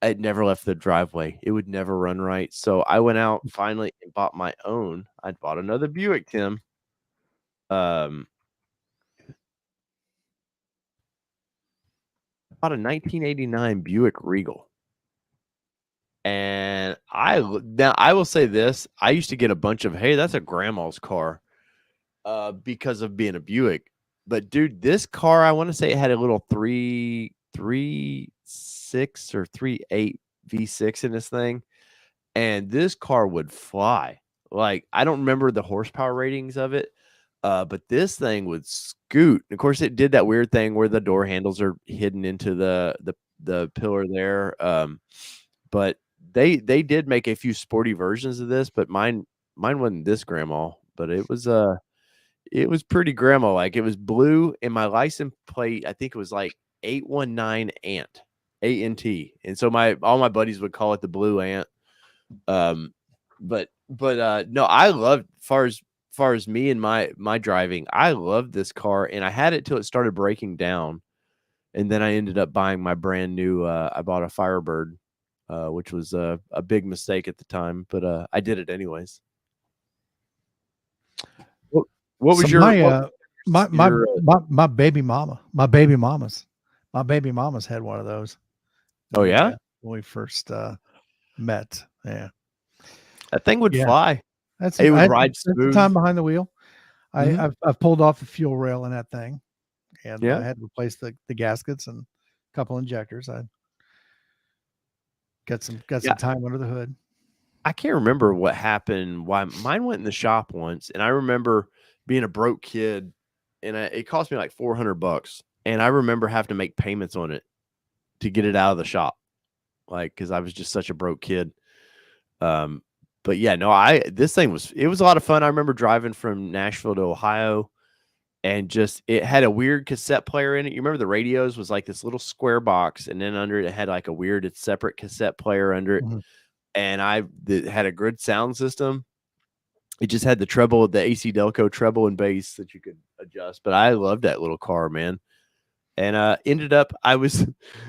It never left the driveway. It would never run right. So I went out finally and bought my own. I bought another Buick, Tim. Bought a 1989 Buick Regal. And I will say this. I used to get a bunch of, hey, that's a grandma's car because of being a Buick. But dude, this car, I want to say it had a little 3.6 or 3.8 V6 in this thing, and this car would fly. Like, I don't remember the horsepower ratings of it, but this thing would scoot. Of course, it did that weird thing where the door handles are hidden into the pillar there. But they did make a few sporty versions of this, but mine wasn't this grandma, but it was pretty grandma like. It was blue, and my license plate, I think it was like 819 Ant. ANT. And so all my buddies would call it the Blue Ant. But no, I loved, far as me and my driving, I loved this car, and I had it till it started breaking down. And then I ended up buying my brand new. I bought a Firebird, which was a big mistake at the time, but I did it anyways. What was So your my baby mama's had one of those. Oh yeah, when we first met. Yeah, that thing would Yeah. fly. That's It would I had ride some smooth. time behind the wheel. Mhm. I've pulled off the fuel rail in that thing, and Yeah. I had to replace the gaskets and a couple injectors. I got some Yeah. time under the hood. I can't remember what happened. Why mine went in the shop once, and I remember being a broke kid, and it cost me like $400, and I remember having to make payments on it to get it out of the shop, like because I was just such a broke kid. Um, but yeah, no, this thing was it was a lot of fun. I remember driving from Nashville to Ohio, and just it had a weird cassette player in it. You remember the radios was like this little square box, and then under it had like a weird, it's separate cassette player under it. Mhm. And it had a good sound system. It just had the treble, the AC Delco treble and bass that you could adjust. But I loved that little car, man. And ended up, I was,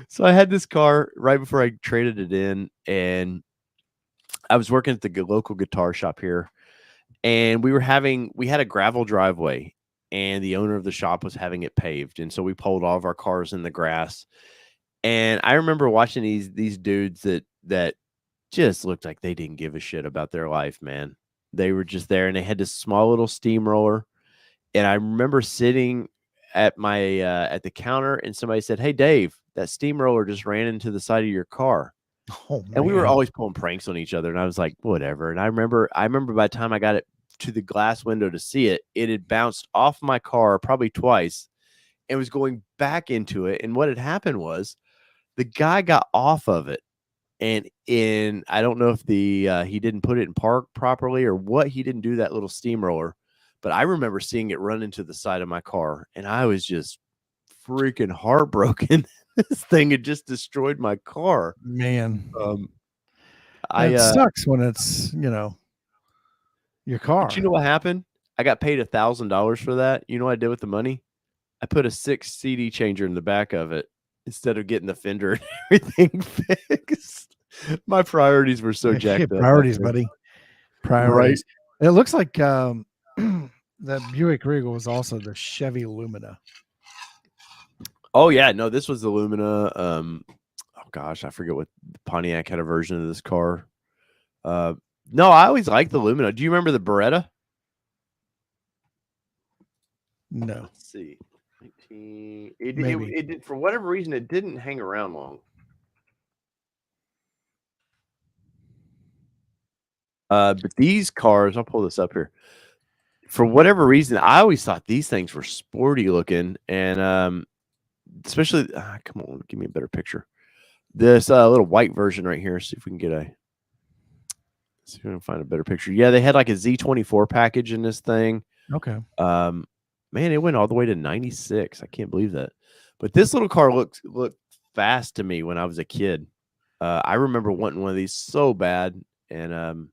so I had this car right before I traded it in, and I was working at the local guitar shop here, and we had a gravel driveway, and the owner of the shop was having it paved, and so we pulled all of our cars in the grass. And I remember watching these dudes that just looked like they didn't give a shit about their life, man. They were just there, and they had this small little steamroller. And I remember sitting at my at the counter, and somebody said, "Hey, Dave, that steamroller just ran into the side of your car." Oh And we were man. always pulling pranks on each other, and I was like, "Whatever." And I remember by the time I got it to the glass window to see it, it had bounced off my car probably twice and was going back into it. And what had happened was the guy got off of it, and I don't know if he didn't put it in park properly or what, he didn't do that little steamroller, but I remember seeing it run into the side of my car, and I was just freaking heartbroken. This thing had just destroyed my car. Man, Um, it I sucks when it's your car. But you know what happened? I got paid $1,000 for that. You know what I did with the money? I put a 6 CD changer in the back of it instead of getting the fender and everything fixed. My priorities were so jacked up. Priorities, buddy. Priorities. Right. It looks like that Buick Regal was also the Chevy Lumina. Oh yeah, no, this was the Lumina. Oh gosh, I forget what Pontiac had a version of this car. No, I always liked the Lumina. Do you remember the Beretta? No. Let's see. Maybe. It did, for whatever reason, it didn't hang around long. But these cars, I'll pull this up here. For whatever reason, I always thought these things were sporty looking, and especially, come on, give me a better picture. This little white version right here. See if we can see if we can find a better picture. Yeah, they had like a Z24 package in this thing. Okay. Man, it went all the way to 96. I can't believe that. But this little car looked fast to me when I was a kid. I remember wanting one of these so bad, and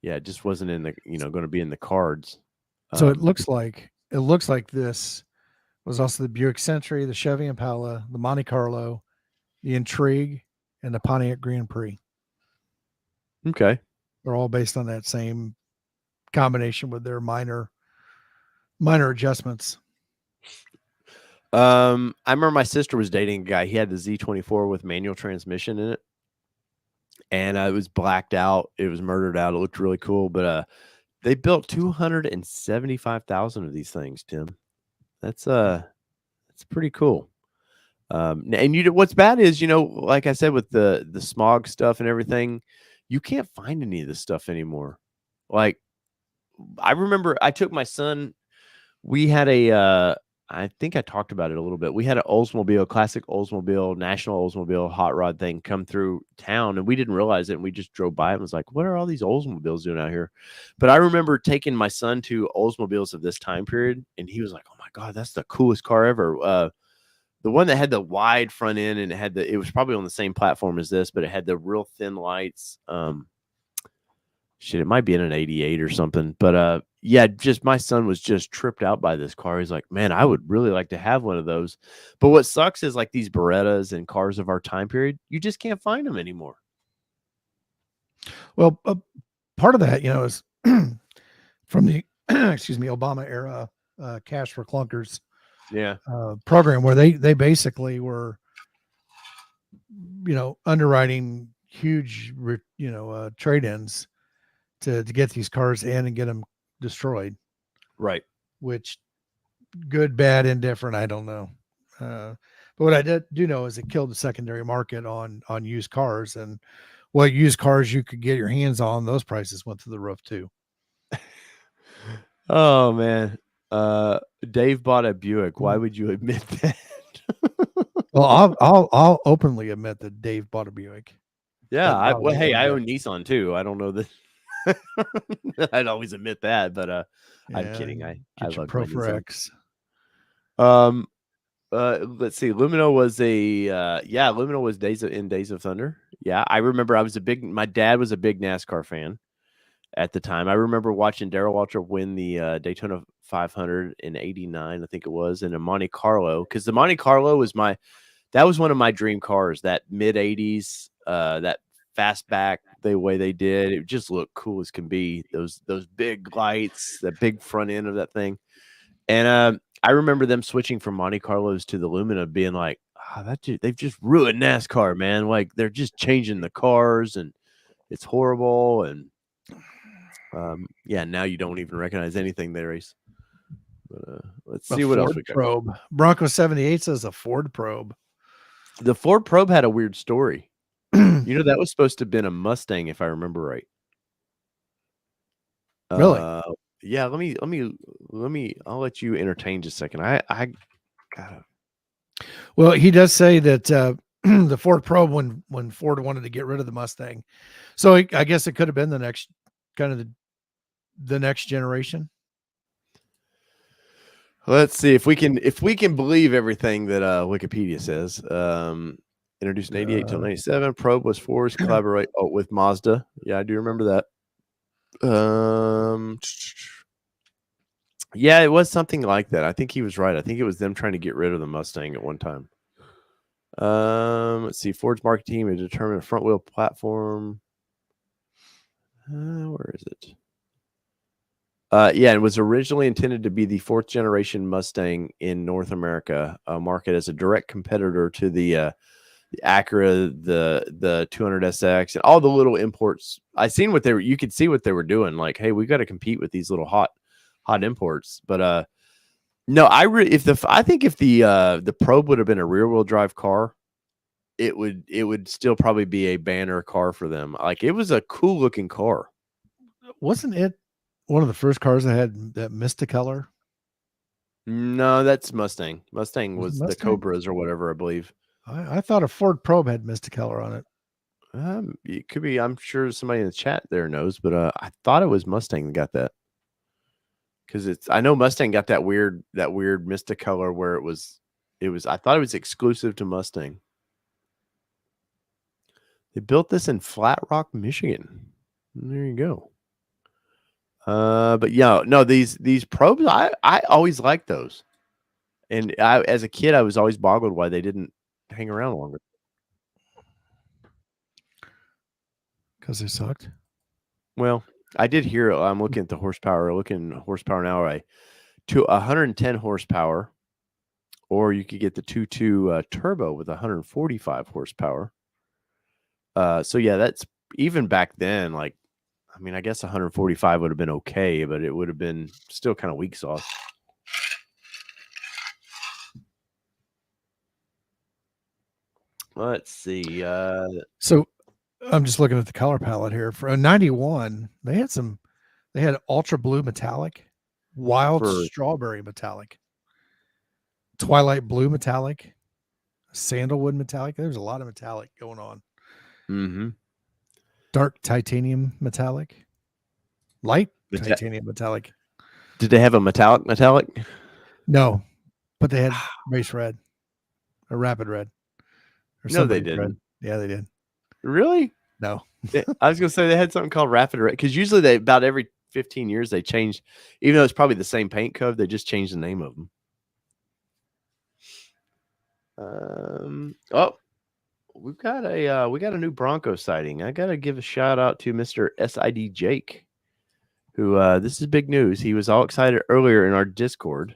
yeah, it just wasn't in the going to be in the cards. So it looks like this was also the Buick Century, the Chevy Impala, the Monte Carlo, the Intrigue, and the Pontiac Grand Prix. Okay. They're all based on that same combination with their minor adjustments. I remember my sister was dating a guy. He had the Z24 with manual transmission in it, and it was blacked out. It was murdered out. It looked really cool, but they built 275,000 of these things, Tim. That's pretty cool. And what's bad is, like I said, with the smog stuff and everything, you can't find any of this stuff anymore. Like, I remember I took my son, we had I think I talked about it a little bit. We had an Oldsmobile, classic Oldsmobile, national Oldsmobile hot rod thing come through town, and we didn't realize it. And we just drove by it and was like, what are all these Oldsmobiles doing out here? But I remember taking my son to Oldsmobiles of this time period, and he was like, oh my God, that's the coolest car ever. The one that had the wide front end, and it was probably on the same platform as this, but it had the real thin lights. shit, it might be in an 88 or something. But yeah, just my son was just tripped out by this car. He's like, man, I would really like to have one of those. But what sucks is like these Berettas and cars of our time period, you just can't find them anymore. Well, part of that, is from the excuse me, Obama era Cash for Clunkers Yeah. program, where they basically were, underwriting huge, trade-ins to get these cars in and get them destroyed. Right. Which, good, bad, indifferent, I don't know. But what I do know is it killed the secondary market on used cars, and what used cars you could get your hands on, those prices went through the roof too. Oh man. Dave bought a Buick. Why would you admit that? Well, I'll openly admit that Dave bought a Buick. Yeah. I Yeah. own Nissan too. I don't know that. I'd always admit that, but I'm kidding. I Get your love Pro my for Nissan. X. Let's see. Lumino was Lumino was Days of Thunder. Yeah, I remember my dad was a big NASCAR fan at the time. I remember watching Darrell Waltrip win the Daytona 500 in '89, I think it was, in a Monte Carlo, because the Monte Carlo was that was one of my dream cars. That mid '80s, that fastback, the way they did it, just looked cool as can be. Those big lights, the big front end of that thing, and I remember them switching from Monte Carlos to the Lumina, being like, they've just ruined NASCAR, man. Like they're just changing the cars, and it's horrible. And yeah, now you don't even recognize anything they race. But let's see what else we got. Probe. Bronco 78 says a Ford Probe. The Ford Probe had a weird story. That was supposed to have been a Mustang, if I remember right. Really? Yeah. Let me. I'll let you entertain just a second. I gotta. Well, he does say that the Ford Probe, when Ford wanted to get rid of the Mustang, so I guess it could have been the next the next generation. Let's see if we can believe everything that Wikipedia says. Introduced in '88 till '97. Probe was forced to collaborate with Mazda. Yeah, I do remember that. Yeah, it was something like that. I think he was right. I think it was them trying to get rid of the Mustang at one time. Let's see. Ford's marketing team had determined a front wheel platform. Where is it? Yeah, it was originally intended to be the 4th generation Mustang in North America, market as a direct competitor to the Acura, the 200SX, and all the little imports. You could see what they were doing. Like, hey, we got to compete with these little hot imports. But no, I think if the Probe would have been a rear wheel drive car, it would still probably be a banner car for them. Like, it was a cool looking car. Wasn't it one of the first cars that had that Mysticolor? No, that's Mustang. Mustang was the Cobras or whatever, I believe. I thought a Ford Probe had Mysticolor on it. It could be. I'm sure somebody in the chat there knows, but I thought it was Mustang that got that, because I know Mustang got that weird Mysticolor where it was. I thought it was exclusive to Mustang. They built this in Flat Rock, Michigan. There you go. But yeah, no, these Probes, I always liked those, and as a kid, I was always boggled why they didn't hang around longer. Because they sucked. Well, I did hear. I'm looking at the horsepower. Looking at horsepower now, to 110 horsepower, or you could get the 2.2 turbo with 145 horsepower. So yeah, that's even back then. Like, I mean, I guess 145 would have been okay, but it would have been still kind of weak sauce. Let's see. So I'm just looking at the color palette here. For a 91, they had ultra blue metallic, wild strawberry metallic, twilight blue metallic, sandalwood metallic. There's a lot of metallic going on. Mm-hmm. Dark titanium metallic, light titanium metallic. Did they have a metallic? No, but they had race red or rapid red. No, they didn't. Red. Yeah, they did. Really? No. I was gonna say they had something called Rapid because usually they about every 15 years they change, even though it's probably the same paint code, they just change the name of them. Oh, we got a new Bronco sighting. I gotta give a shout out to Mr. SID Jake, who this is big news. He was all excited earlier in our Discord.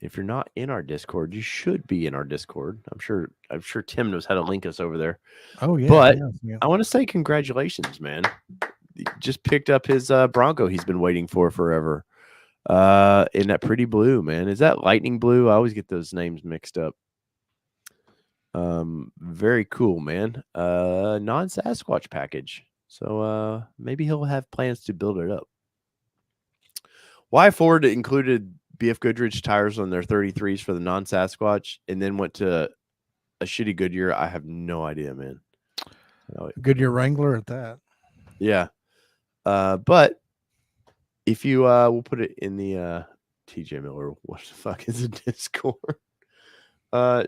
If you're not in our Discord, you should be in our Discord. I'm sure Tim knows how to link us over there. Oh yeah. But yeah. I want to say congratulations, man. He just picked up his Bronco he's been waiting for forever. In that pretty blue, man. Is that lightning blue? I always get those names mixed up. Very cool, man. Non-Sasquatch package. So maybe he'll have plans to build it up. Why Ford included BF Goodrich tires on their 33s for the non-Sasquatch and then went to a shitty Goodyear, I have no idea, man. Goodyear Wrangler at that. Yeah. But if you we'll put it in the TJ Miller, what the fuck is a Discord?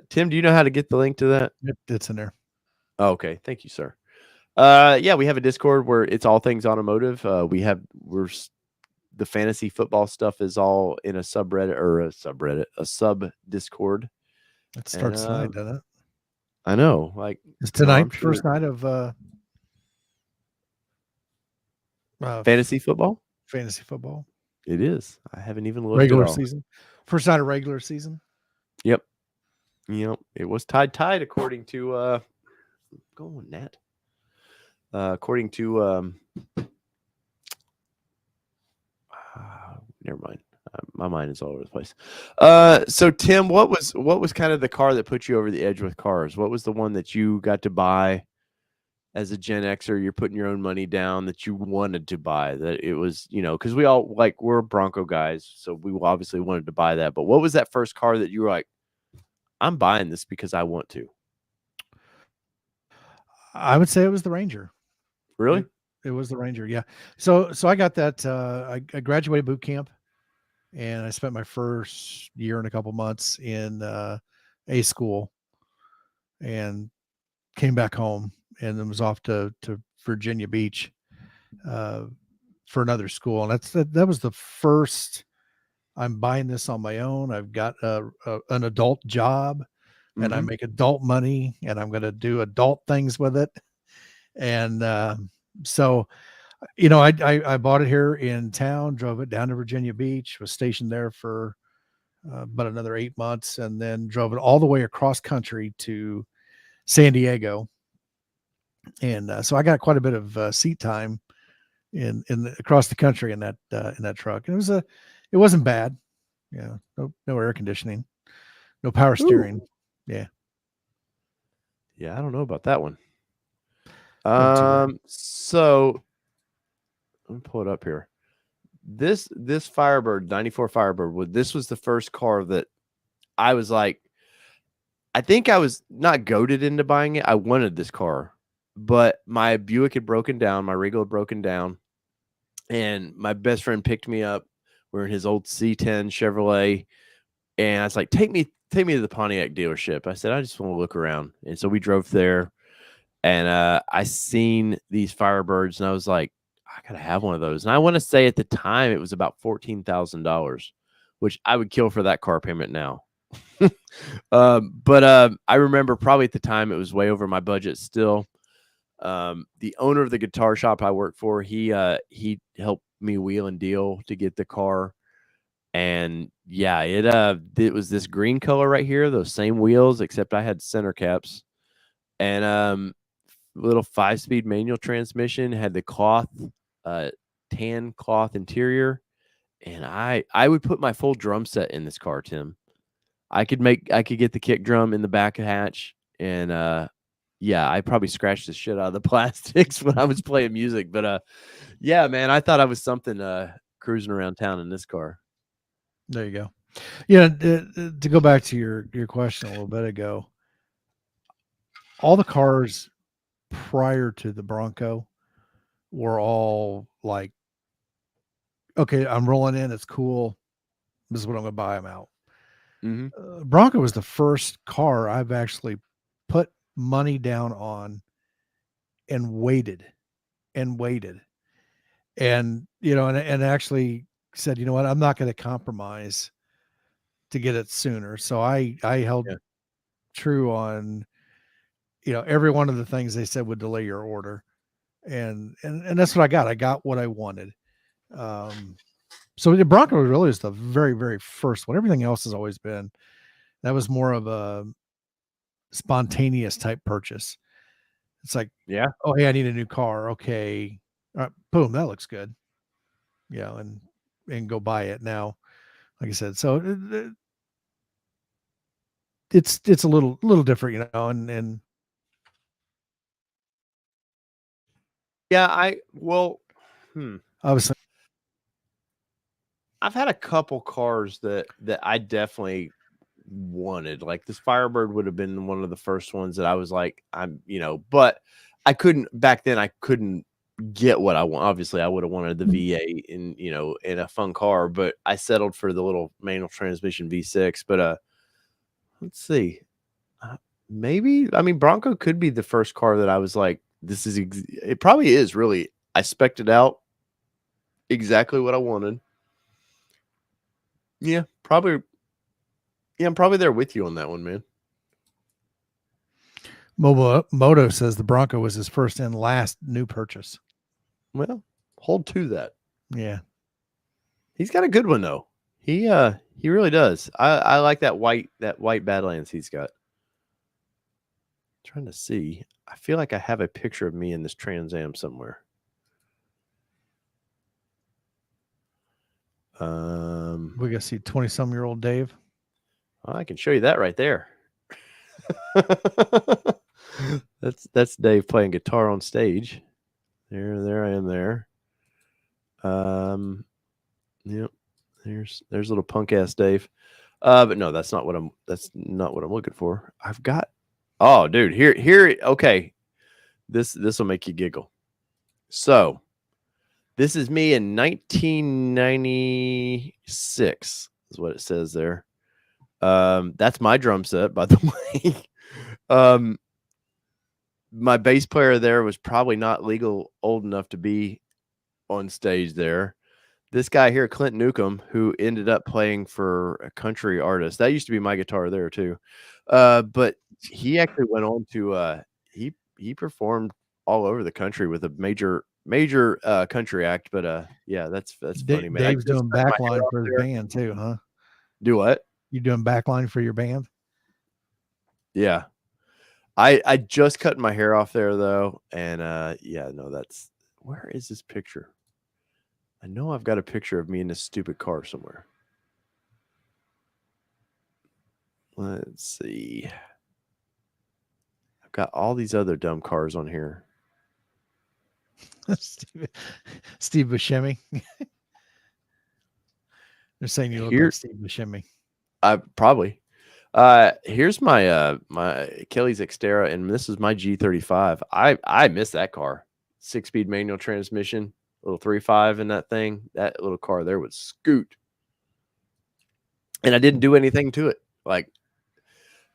Tim, do you know how to get the link to that? It's in there. Oh, okay. Thank you, sir. Yeah, we have a Discord where it's all things automotive. The fantasy football stuff is all in a sub Discord. It starts tonight, doesn't it? I know. Like it's tonight, first night of fantasy football. Fantasy football. It is. I haven't even looked regular at all. season. First night of regular season. Yep. It was tied according to going Nat. According to never mind. My mind is all over the place. So Tim, what was kind of the car that put you over the edge with cars? What was the one that you got to buy as a Gen Xer? You're putting your own money down that you wanted to buy. That it was, because we all we're Bronco guys, so we obviously wanted to buy that. But what was that first car that you were like, I'm buying this because I want to? I would say it was the Ranger. Really? It was the Ranger, yeah. So I got that. I graduated boot camp, and I spent my first year and a couple months in A school, and came back home, and then was off to Virginia Beach for another school. And that was the first. I'm buying this on my own. I've got an adult job, and I make adult money, and I'm going to do adult things with it. And so, I bought it here in town, drove it down to Virginia Beach, was stationed there for about another 8 months, and then drove it all the way across country to San Diego. And so I got quite a bit of seat time in across the country in that truck. And it wasn't bad. Yeah. No air conditioning, no power steering. Ooh. Yeah. Yeah. I don't know about that one. So let me pull it up here. This Firebird, 94 Firebird, this was the first car that I was like, I think I was not goaded into buying it. I wanted this car, but my Buick had broken down. My Regal had broken down, and my best friend picked me up. We're in his old C10 Chevrolet, and I was like, take me to the Pontiac dealership. I said, I just want to look around. And so we drove there, and I seen these Firebirds, and I was like, I gotta have one of those. And I want to say at the time it was about $14,000, which I would kill for that car payment now. But I remember probably at the time it was way over my budget still. The owner of the guitar shop I worked for, he helped me wheel and deal to get the car. And yeah, it was this green color right here, those same wheels, except I had center caps, and little 5-speed manual transmission, had the cloth tan cloth interior, and I would put my full drum set in this car, Tim. I could get the kick drum in the back hatch, and yeah, I probably scratched the shit out of the plastics when I was playing music. But yeah, man, I thought I was something cruising around town in this car. There you go. Yeah, to go back to your question a little bit ago, all the cars prior to the Bronco were all like, okay, I'm rolling in, it's cool, this is what I'm gonna buy. I'm out. Bronco was the first car I've actually put money down on and waited and waited. And, you know, and actually said, you know what, I'm not going to compromise to get it sooner. So I held true on, you know, every one of the things they said would delay your order. And that's what I got. I got what I wanted. So the Bronco really is the very, very first one. Everything else has always been, that was more of a spontaneous type purchase. It's like, oh, hey, I need a new car. Okay. All right, boom, that looks good. Yeah. And go buy it now. Like I said, so it's a little different, you know, and Yeah, obviously I've had a couple cars that I definitely wanted. Like this Firebird would have been one of the first ones that I was like, but I couldn't back then. I couldn't get what I want. Obviously, I would have wanted the V8 in a fun car, but I settled for the little manual transmission V6. But let's see, maybe Bronco could be the first car that I was like, this is it probably is really. I spec'd it out exactly what I wanted. Yeah, probably. Yeah, I'm probably there with you on that one, man. Moto says the Bronco was his first and last new purchase. Well, hold to that. Yeah. He's got a good one though. He really does. I like that white Badlands he's got. Trying to see. I feel like I have a picture of me in this Trans Am somewhere. We gotta see 20-some-year-old Dave. I can show you that right there. That's Dave playing guitar on stage. There I am there. Yep. There's little punk ass Dave. But no, that's not what I'm looking for. I've got, oh dude, here, okay. This will make you giggle. So this is me in 1996 is what it says there. That's my drum set, by the way. My bass player there was probably not legal old enough to be on stage there. This guy here, Clint Newcomb, who ended up playing for a country artist. That used to be my guitar there too. But he actually went on to he performed all over the country with a major country act. But yeah, that's funny, man. Dave's doing backline for his band too, huh? Do what? You doing backline for your band? Yeah. I just cut my hair off there though, and yeah, no, that's, where is this picture? I know I've got a picture of me in this stupid car somewhere. Let's see. I've got all these other dumb cars on here. Steve Buscemi. They're saying you look like Steve Buscemi. Probably. Here's my my Kelly's Xterra, and this is my G35. I miss that car. 6-speed manual transmission, little 3.5 in that thing. That little car there would scoot. And I didn't do anything to it. Like,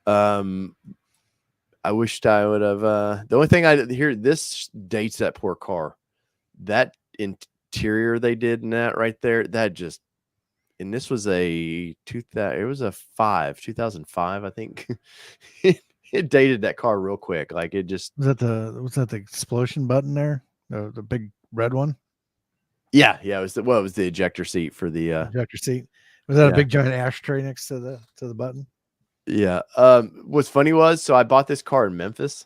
I wished I would have. The only thing I hear, this dates that poor car. That interior they did in that right there, that just, and this was a 2005, I think. It dated that car real quick. Like it just, was that the explosion button there? The big red one? Yeah, it was it was the ejector seat for the ejector seat. Was that a big giant ashtray next to the button? Yeah. What's funny was, so I bought this car in Memphis,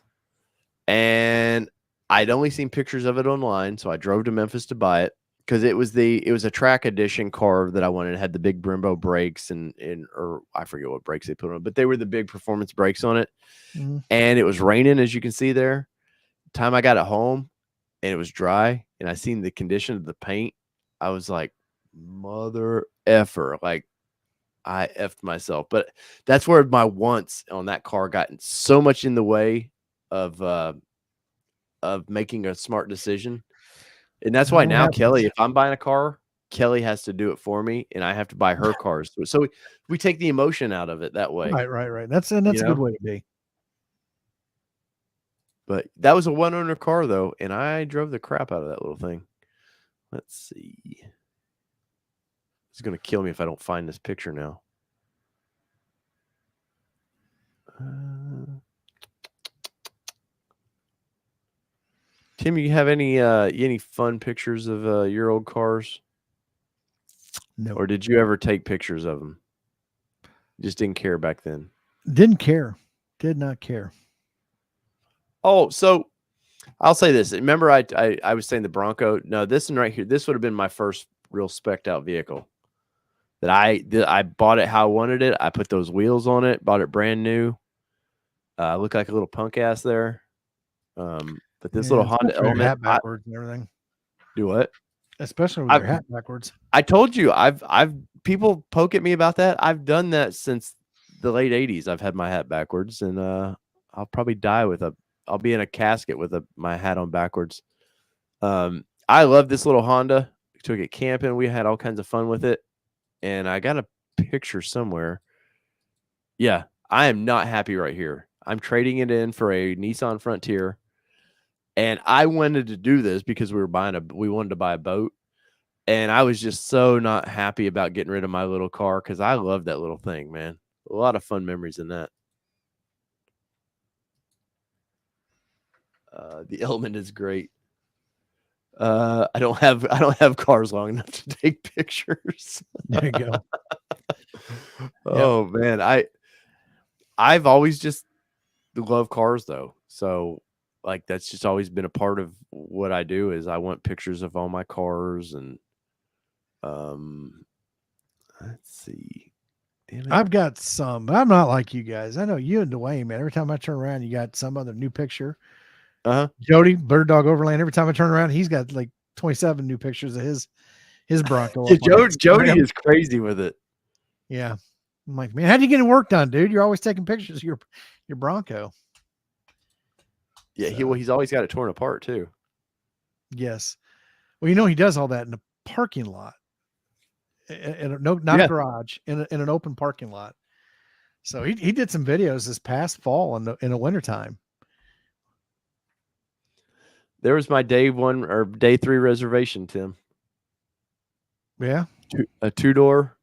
and I'd only seen pictures of it online, so I drove to Memphis to buy it because it was a track edition car that I wanted. It had the big Brembo brakes or I forget what brakes they put on it, but they were the big performance brakes on it. Mm-hmm. And it was raining, as you can see there. Time I got it home and it was dry, and I seen the condition of the paint, I was like, mother effer, like I effed myself. But that's where my wants on that car gotten so much in the way of making a smart decision. And that's why now Kelly, if I'm buying a car, Kelly has to do it for me, and I have to buy her cars. So we take the emotion out of it that way. Right. That's a good way to be. But that was a one-owner car, though, and I drove the crap out of that little thing. Let's see. It's going to kill me if I don't find this picture now. Tim, you have any fun pictures of your old cars? No. Or did you ever take pictures of them? Just didn't care back then. Didn't care. Did not care. Oh, so I'll say this. Remember I was saying the Bronco? No, this one right here, this would have been my first real spec'd out vehicle. That I bought it how I wanted it. I put those wheels on it, bought it brand new. Looked like a little punk ass there. But this little Honda especially with your Element, hat backwards and everything. do what? Especially with your hat backwards. I told you, I've people poke at me about that. I've done that since the late 80s. I've had my hat backwards, and I'll probably die with I'll be in a casket with my hat on backwards. I love this little Honda. We took it camping. We had all kinds of fun with it. And I got a picture somewhere. Yeah, I am not happy right here. I'm trading it in for a Nissan Frontier. And I wanted to do this because we wanted to buy a boat. And I was just so not happy about getting rid of my little car because I love that little thing, man. A lot of fun memories in that. The Element is great. I don't have cars long enough to take pictures. There you go. Oh man, I've always just loved cars though. So like that's just always been a part of what I do is I want pictures of all my cars and let's see. Damn it. I've got some, but I'm not like you guys. I know you and Dwayne, man. Every time I turn around, you got some other new picture. Jody, Bird Dog Overland. Every time I turn around, he's got like 27 new pictures of his Bronco. Yeah, Jody is crazy with it. Yeah. I'm like, man, how'd you get work done, dude? You're always taking pictures of your Bronco. Yeah, he's always got it torn apart too. Yes. Well, he does all that in a parking lot. Not a garage, in an open parking lot. So he did some videos this past fall in the wintertime. There was my day 1 or day 3 reservation, Tim. Yeah. A 2-door,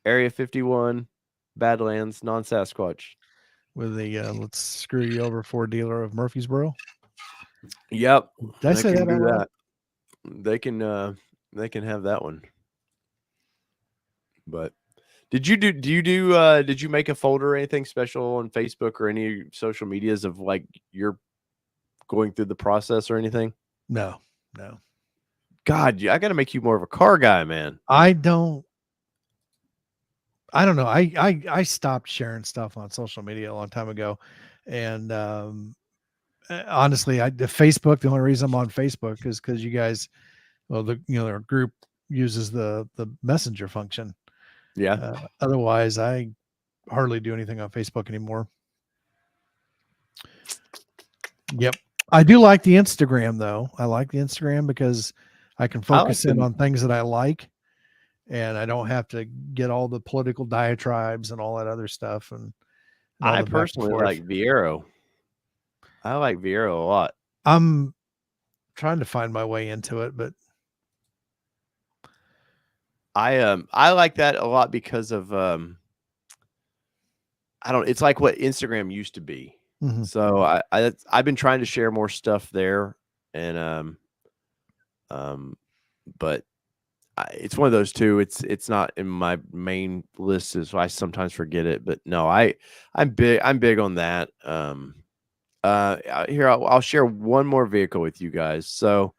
Area 51, Badlands, non-Sasquatch. With the let's screw you over Ford dealer of Murfreesboro. Yep. Did I say that? Do that. They can have that one. But did you make a folder or anything special on Facebook or any social medias of like your going through the process or anything? No. God, I got to make you more of a car guy, man. I don't know. I stopped sharing stuff on social media a long time ago. And honestly, the Facebook, the only reason I'm on Facebook is because you guys, their group uses the messenger function. Yeah. Otherwise, I hardly do anything on Facebook anymore. Yep. I do like the Instagram though. I like the Instagram because I can focus in on things that I like, and I don't have to get all the political diatribes and all that other stuff. And I personally like Vero. I like Vero a lot. I'm trying to find my way into it, but I like that a lot because of it's like what Instagram used to be. Mm-hmm. So I've been trying to share more stuff there, and but it's one of those two. It's not in my main list, so I sometimes forget it. But no, I'm big on that. Here I'll share one more vehicle with you guys. So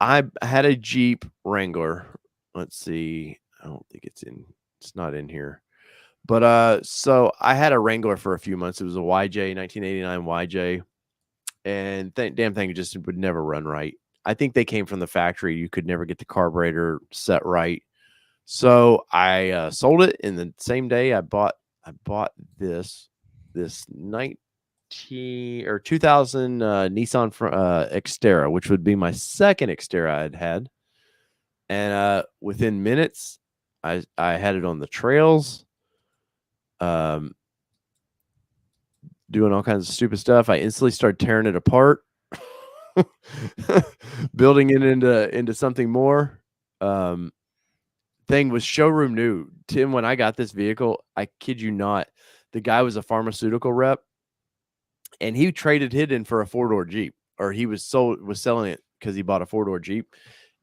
I had a Jeep Wrangler. Let's see. I don't think it's not in here. But so I had a Wrangler for a few months. It was a YJ, 1989 YJ. And damn thing just would never run right. I think they came from the factory. You could never get the carburetor set right. So I sold it, and the same day I bought this 2000 Nissan Xterra, which would be my second Xterra I'd had. And within minutes, I had it on the trails. doing all kinds of stupid stuff. I instantly started tearing it apart, building it into something more. Thing was showroom new. Tim, when I got this vehicle, I kid you not, the guy was a pharmaceutical rep, and he traded it in for a 4-door Jeep, or he was selling it because he bought a 4-door Jeep.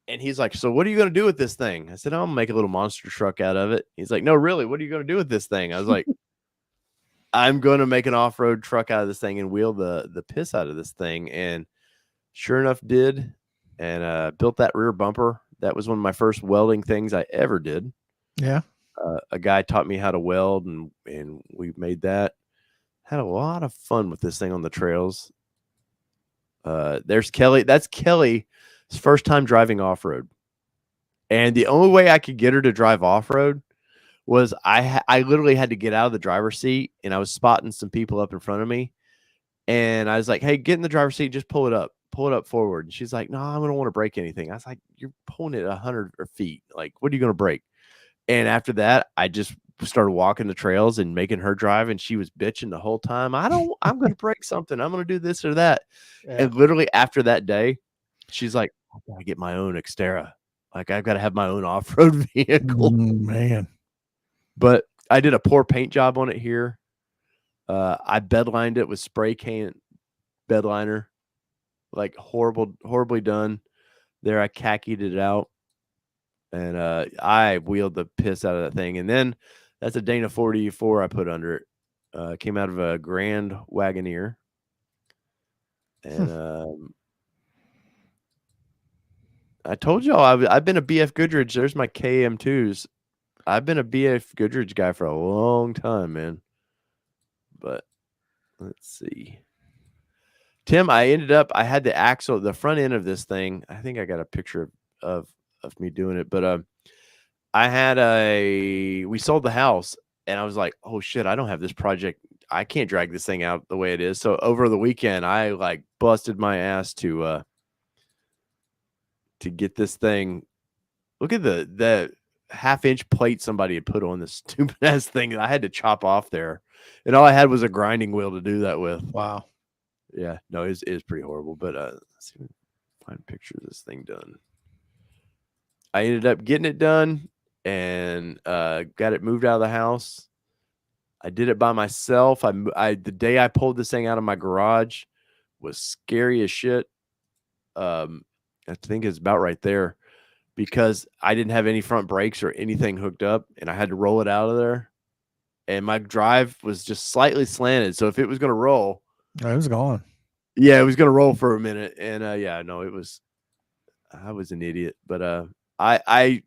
And he's like, "So what are you going to do with this thing?" I said, "I'm going to make a little monster truck out of it." He's like, "No, really, what are you going to do with this thing?" I was like, "I'm going to make an off-road truck out of this thing and wheel the piss out of this thing." And sure enough, did. And built that rear bumper. That was one of my first welding things I ever did. Yeah. A guy taught me how to weld, and we made that. Had a lot of fun with this thing on the trails. There's Kelly. That's Kelly's first time driving off-road. And the only way I could get her to drive off-road was I literally had to get out of the driver's seat, and I was spotting some people up in front of me. And I was like, "Hey, get in the driver's seat. Just pull it up forward." And she's like, "No, I don't want to break anything." I was like, "You're pulling it 100 feet. Like, what are you going to break?" And after that, I just started walking the trails and making her drive. And she was bitching the whole time. I'm going to break something. I'm going to do this or that. Yeah. And literally after that day, she's like, "I got to get my own Xterra. Like, I've got to have my own off-road vehicle." Man. But I did a poor paint job on it here. I bedlined it with spray can bedliner, like horribly done. There, I khakied it out, and I wheeled the piss out of that thing. And then that's a Dana 40E4 I put under it. Came out of a Grand Wagoneer, and I told y'all I've been a BF Goodrich. There's my KM2s. I've been a BF Goodrich guy for a long time, man. But let's see. Tim, I had the axle, the front end of this thing. I think I got a picture of me doing it, but we sold the house, and I was like, "Oh shit, I don't have this project. I can't drag this thing out the way it is." So over the weekend, I like busted my ass to get this thing. Look at the half-inch plate somebody had put on this stupid ass thing that I had to chop off there, and all I had was a grinding wheel to do that with. Wow. Yeah, no, it is pretty horrible. But let's see if we can find a picture of this thing done. I ended up getting it done and got it moved out of the house. I did it by myself. The day I pulled this thing out of my garage was scary as shit. I think it's about right there, because I didn't have any front brakes or anything hooked up, and I had to roll it out of there. And my drive was just slightly slanted, so if it was going to roll, Oh, it was gone. yeah, it was going to roll for a minute. And yeah, no, I was an idiot. But I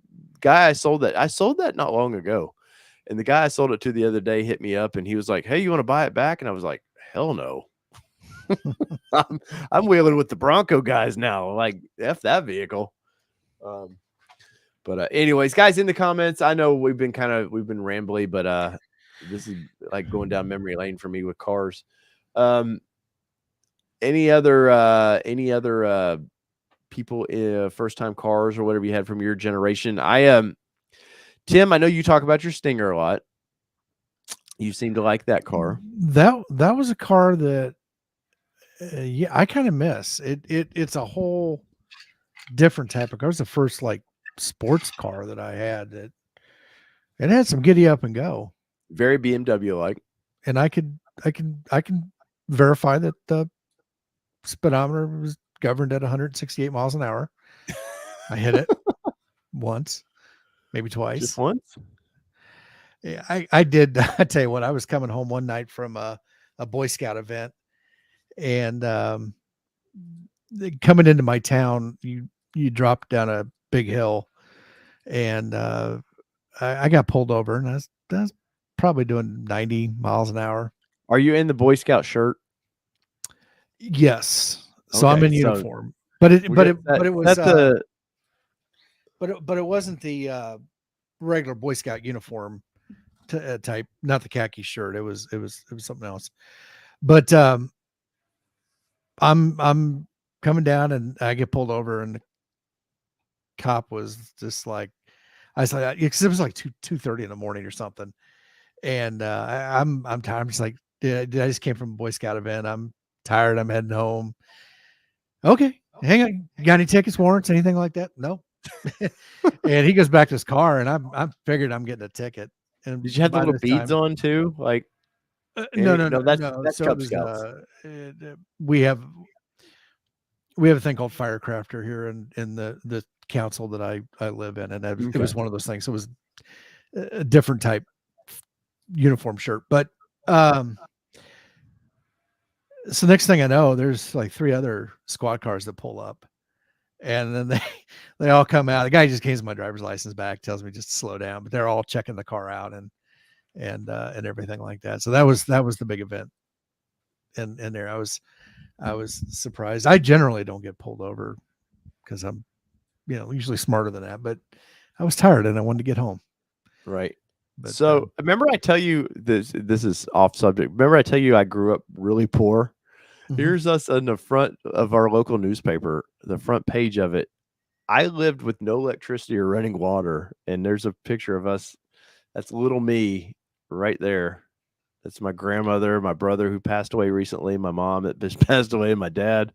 sold that not long ago. And the guy I sold it to the other day hit me up, and he was like, "Hey, you want to buy it back?" And I was like, "Hell no." I'm wheeling with the Bronco guys now. Like, F that vehicle. But anyways, guys, in the comments, I know we've been rambly, but this is like going down memory lane for me with cars. Any other people, first time cars or whatever you had from your generation? Tim, I know you talk about your Stinger a lot. You seem to like that car. That was a car that yeah, I kind of miss it. It's a whole different type of car. It was the first like sports car that I had. It had some giddy up and go. Very BMW like. And I can verify that the speedometer was governed at 168 miles an hour. I hit it once, maybe twice. Just once? Yeah, I did. I tell you what, I was coming home one night from a Boy Scout event, and coming into my town, you drop down a big hill, and I got pulled over, and I was probably doing 90 miles an hour. Are you in the Boy Scout shirt? Yes. So Okay, I'm in uniform, but it was but it wasn't the regular Boy Scout uniform type, not the khaki shirt. It was something else. But I'm coming down, and I get pulled over, and the cop was just like, I said, because it was like 2:30 in the morning or something, and I'm tired. I'm just like, Yeah, I just came from a Boy Scout event. I'm tired. I'm heading home. Okay, hang on. You got any tickets, warrants, anything like that? No. And he goes back to his car, and I'm figured I'm getting a ticket. And Did you have the by little this beads time, on too? Like no, any, no, no, no, that's no. that's So it Cub was Scouts. we have a thing called Firecrafter here in the council that I live in, and it was one of those things. It was a different type uniform shirt, but so next thing I know, there's like 3 other squad cars that pull up, and then they all come out. The guy just gives my driver's license back, tells me just to slow down, but they're all checking the car out and everything like that. So that was the big event. And there I was surprised. I generally don't get pulled over because I'm usually smarter than that, but I was tired and I wanted to get home. Right. But So remember I tell you this is off subject. Remember I tell you I grew up really poor. Here's us on the front of our local newspaper, the front page of it. I lived with no electricity or running water, and there's a picture of us. That's little me right there. That's my grandmother, my brother who passed away recently, my mom that just passed away, and my dad.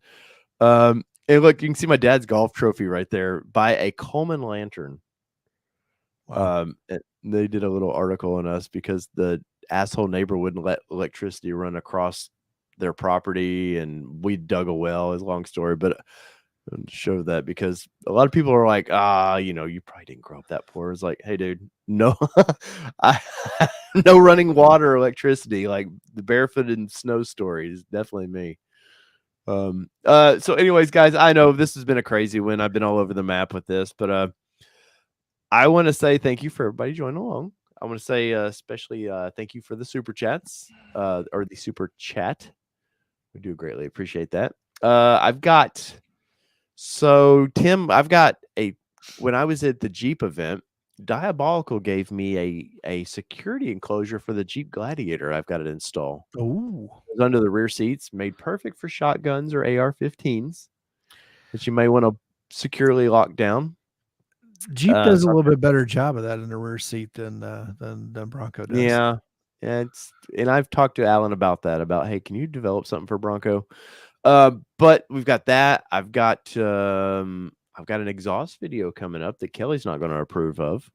And look, you can see my dad's golf trophy right there by a Coleman lantern. wow. And they did a little article on us because the asshole neighbor wouldn't let electricity run across their property, and we dug a well. It's a long story, but show that because a lot of people are like, you probably didn't grow up that poor. It's like, hey, dude, no, I no running water, or electricity. Like the barefoot in snow story is definitely me. So anyways, guys, I know this has been a crazy one. I've been all over the map with this, but I want to say thank you for everybody joining along. I want to say especially thank you for the super chats or the super chat. We do greatly appreciate that. Tim, when I was at the Jeep event, Diabolical gave me a security enclosure for the Jeep Gladiator. I've got it installed. Oh, It's under the rear seats, made perfect for shotguns or AR-15s that you may want to securely lock down. Jeep does a little bit better job of that in the rear seat than Bronco does. Yeah. And I've talked to Alan about that, about, hey, can you develop something for Bronco? But we've got that. I've got an exhaust video coming up that Kelly's not going to approve of.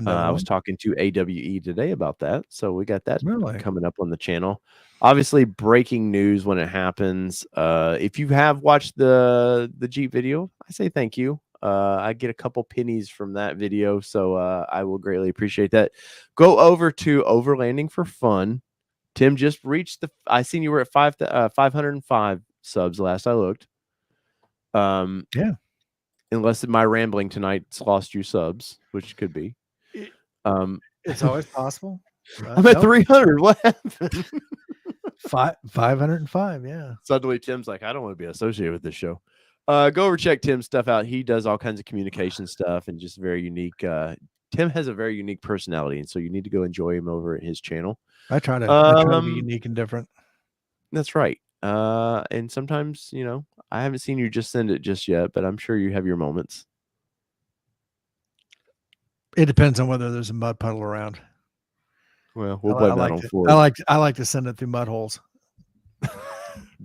I was talking to AWE today about that. So we got that coming up on the channel. Obviously, breaking news when it happens. If you have watched the Jeep video, I say thank you. I get a couple pennies from that video, so I will greatly appreciate that. Go over to Overlanding for Fun. Tim just reached I seen you were at 505 subs last I looked. Yeah. Unless my rambling tonight's lost you subs, which could be. It's always possible. I'm at 300. What happened? 505. Yeah. Suddenly Tim's like, I don't want to be associated with this show. Go over check Tim's stuff out. He does all kinds of communication stuff and just very unique. Tim has a very unique personality, and so you need to go enjoy him over at his channel. I try to be unique and different. That's right. And sometimes, I haven't seen you just send it just yet, but I'm sure you have your moments. It depends on whether there's a mud puddle around. Well, we'll blame that on Ford. I like to send it through mud holes.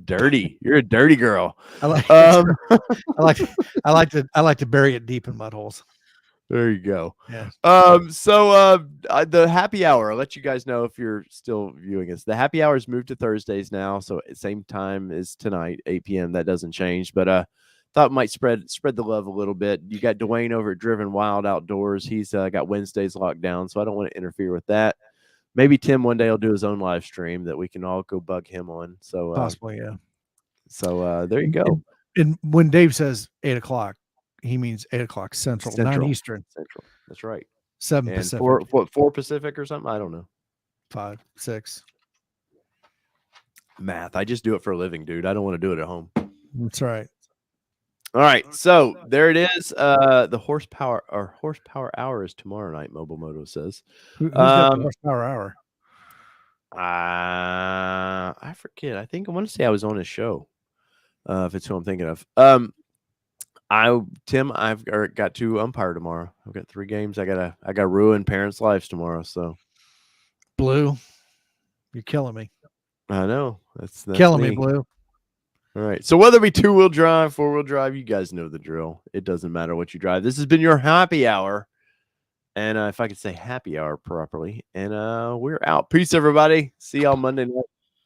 Dirty. You're a dirty girl. I like to bury it deep in mud holes. There you go. Yeah. So the happy hour, I'll let you guys know if you're still viewing us. The happy hour is moved to Thursdays now, so same time as tonight, 8 p.m. That doesn't change, but thought it might spread the love a little bit. You got Dwayne over at Driven Wild Outdoors. He's got Wednesdays locked down, so I don't want to interfere with that. Maybe Tim one day will do his own live stream that we can all go bug him on. So possibly, yeah. So there you go. And when Dave says 8 o'clock, he means 8 o'clock Central, 9 Eastern. Central. That's right. 7 and Pacific. 4 Pacific or something? I don't know. 5, 6. Math. I just do it for a living, dude. I don't want to do it at home. That's right. All right. So there it is. The horsepower hour is tomorrow night, Mobile Moto says. Who's got the horsepower hour? I forget. I think I want to say I was on his show. If it's who I'm thinking of. Tim, I've got to umpire tomorrow. I've got 3 games. I gotta ruin parents' lives tomorrow. So blue. You're killing me. I know. That's Killing me, Blue. All right. So whether it be 2-wheel drive, 4-wheel drive, you guys know the drill. It doesn't matter what you drive. This has been your happy hour. And if I could say happy hour properly. And we're out. Peace, everybody. See y'all Monday night.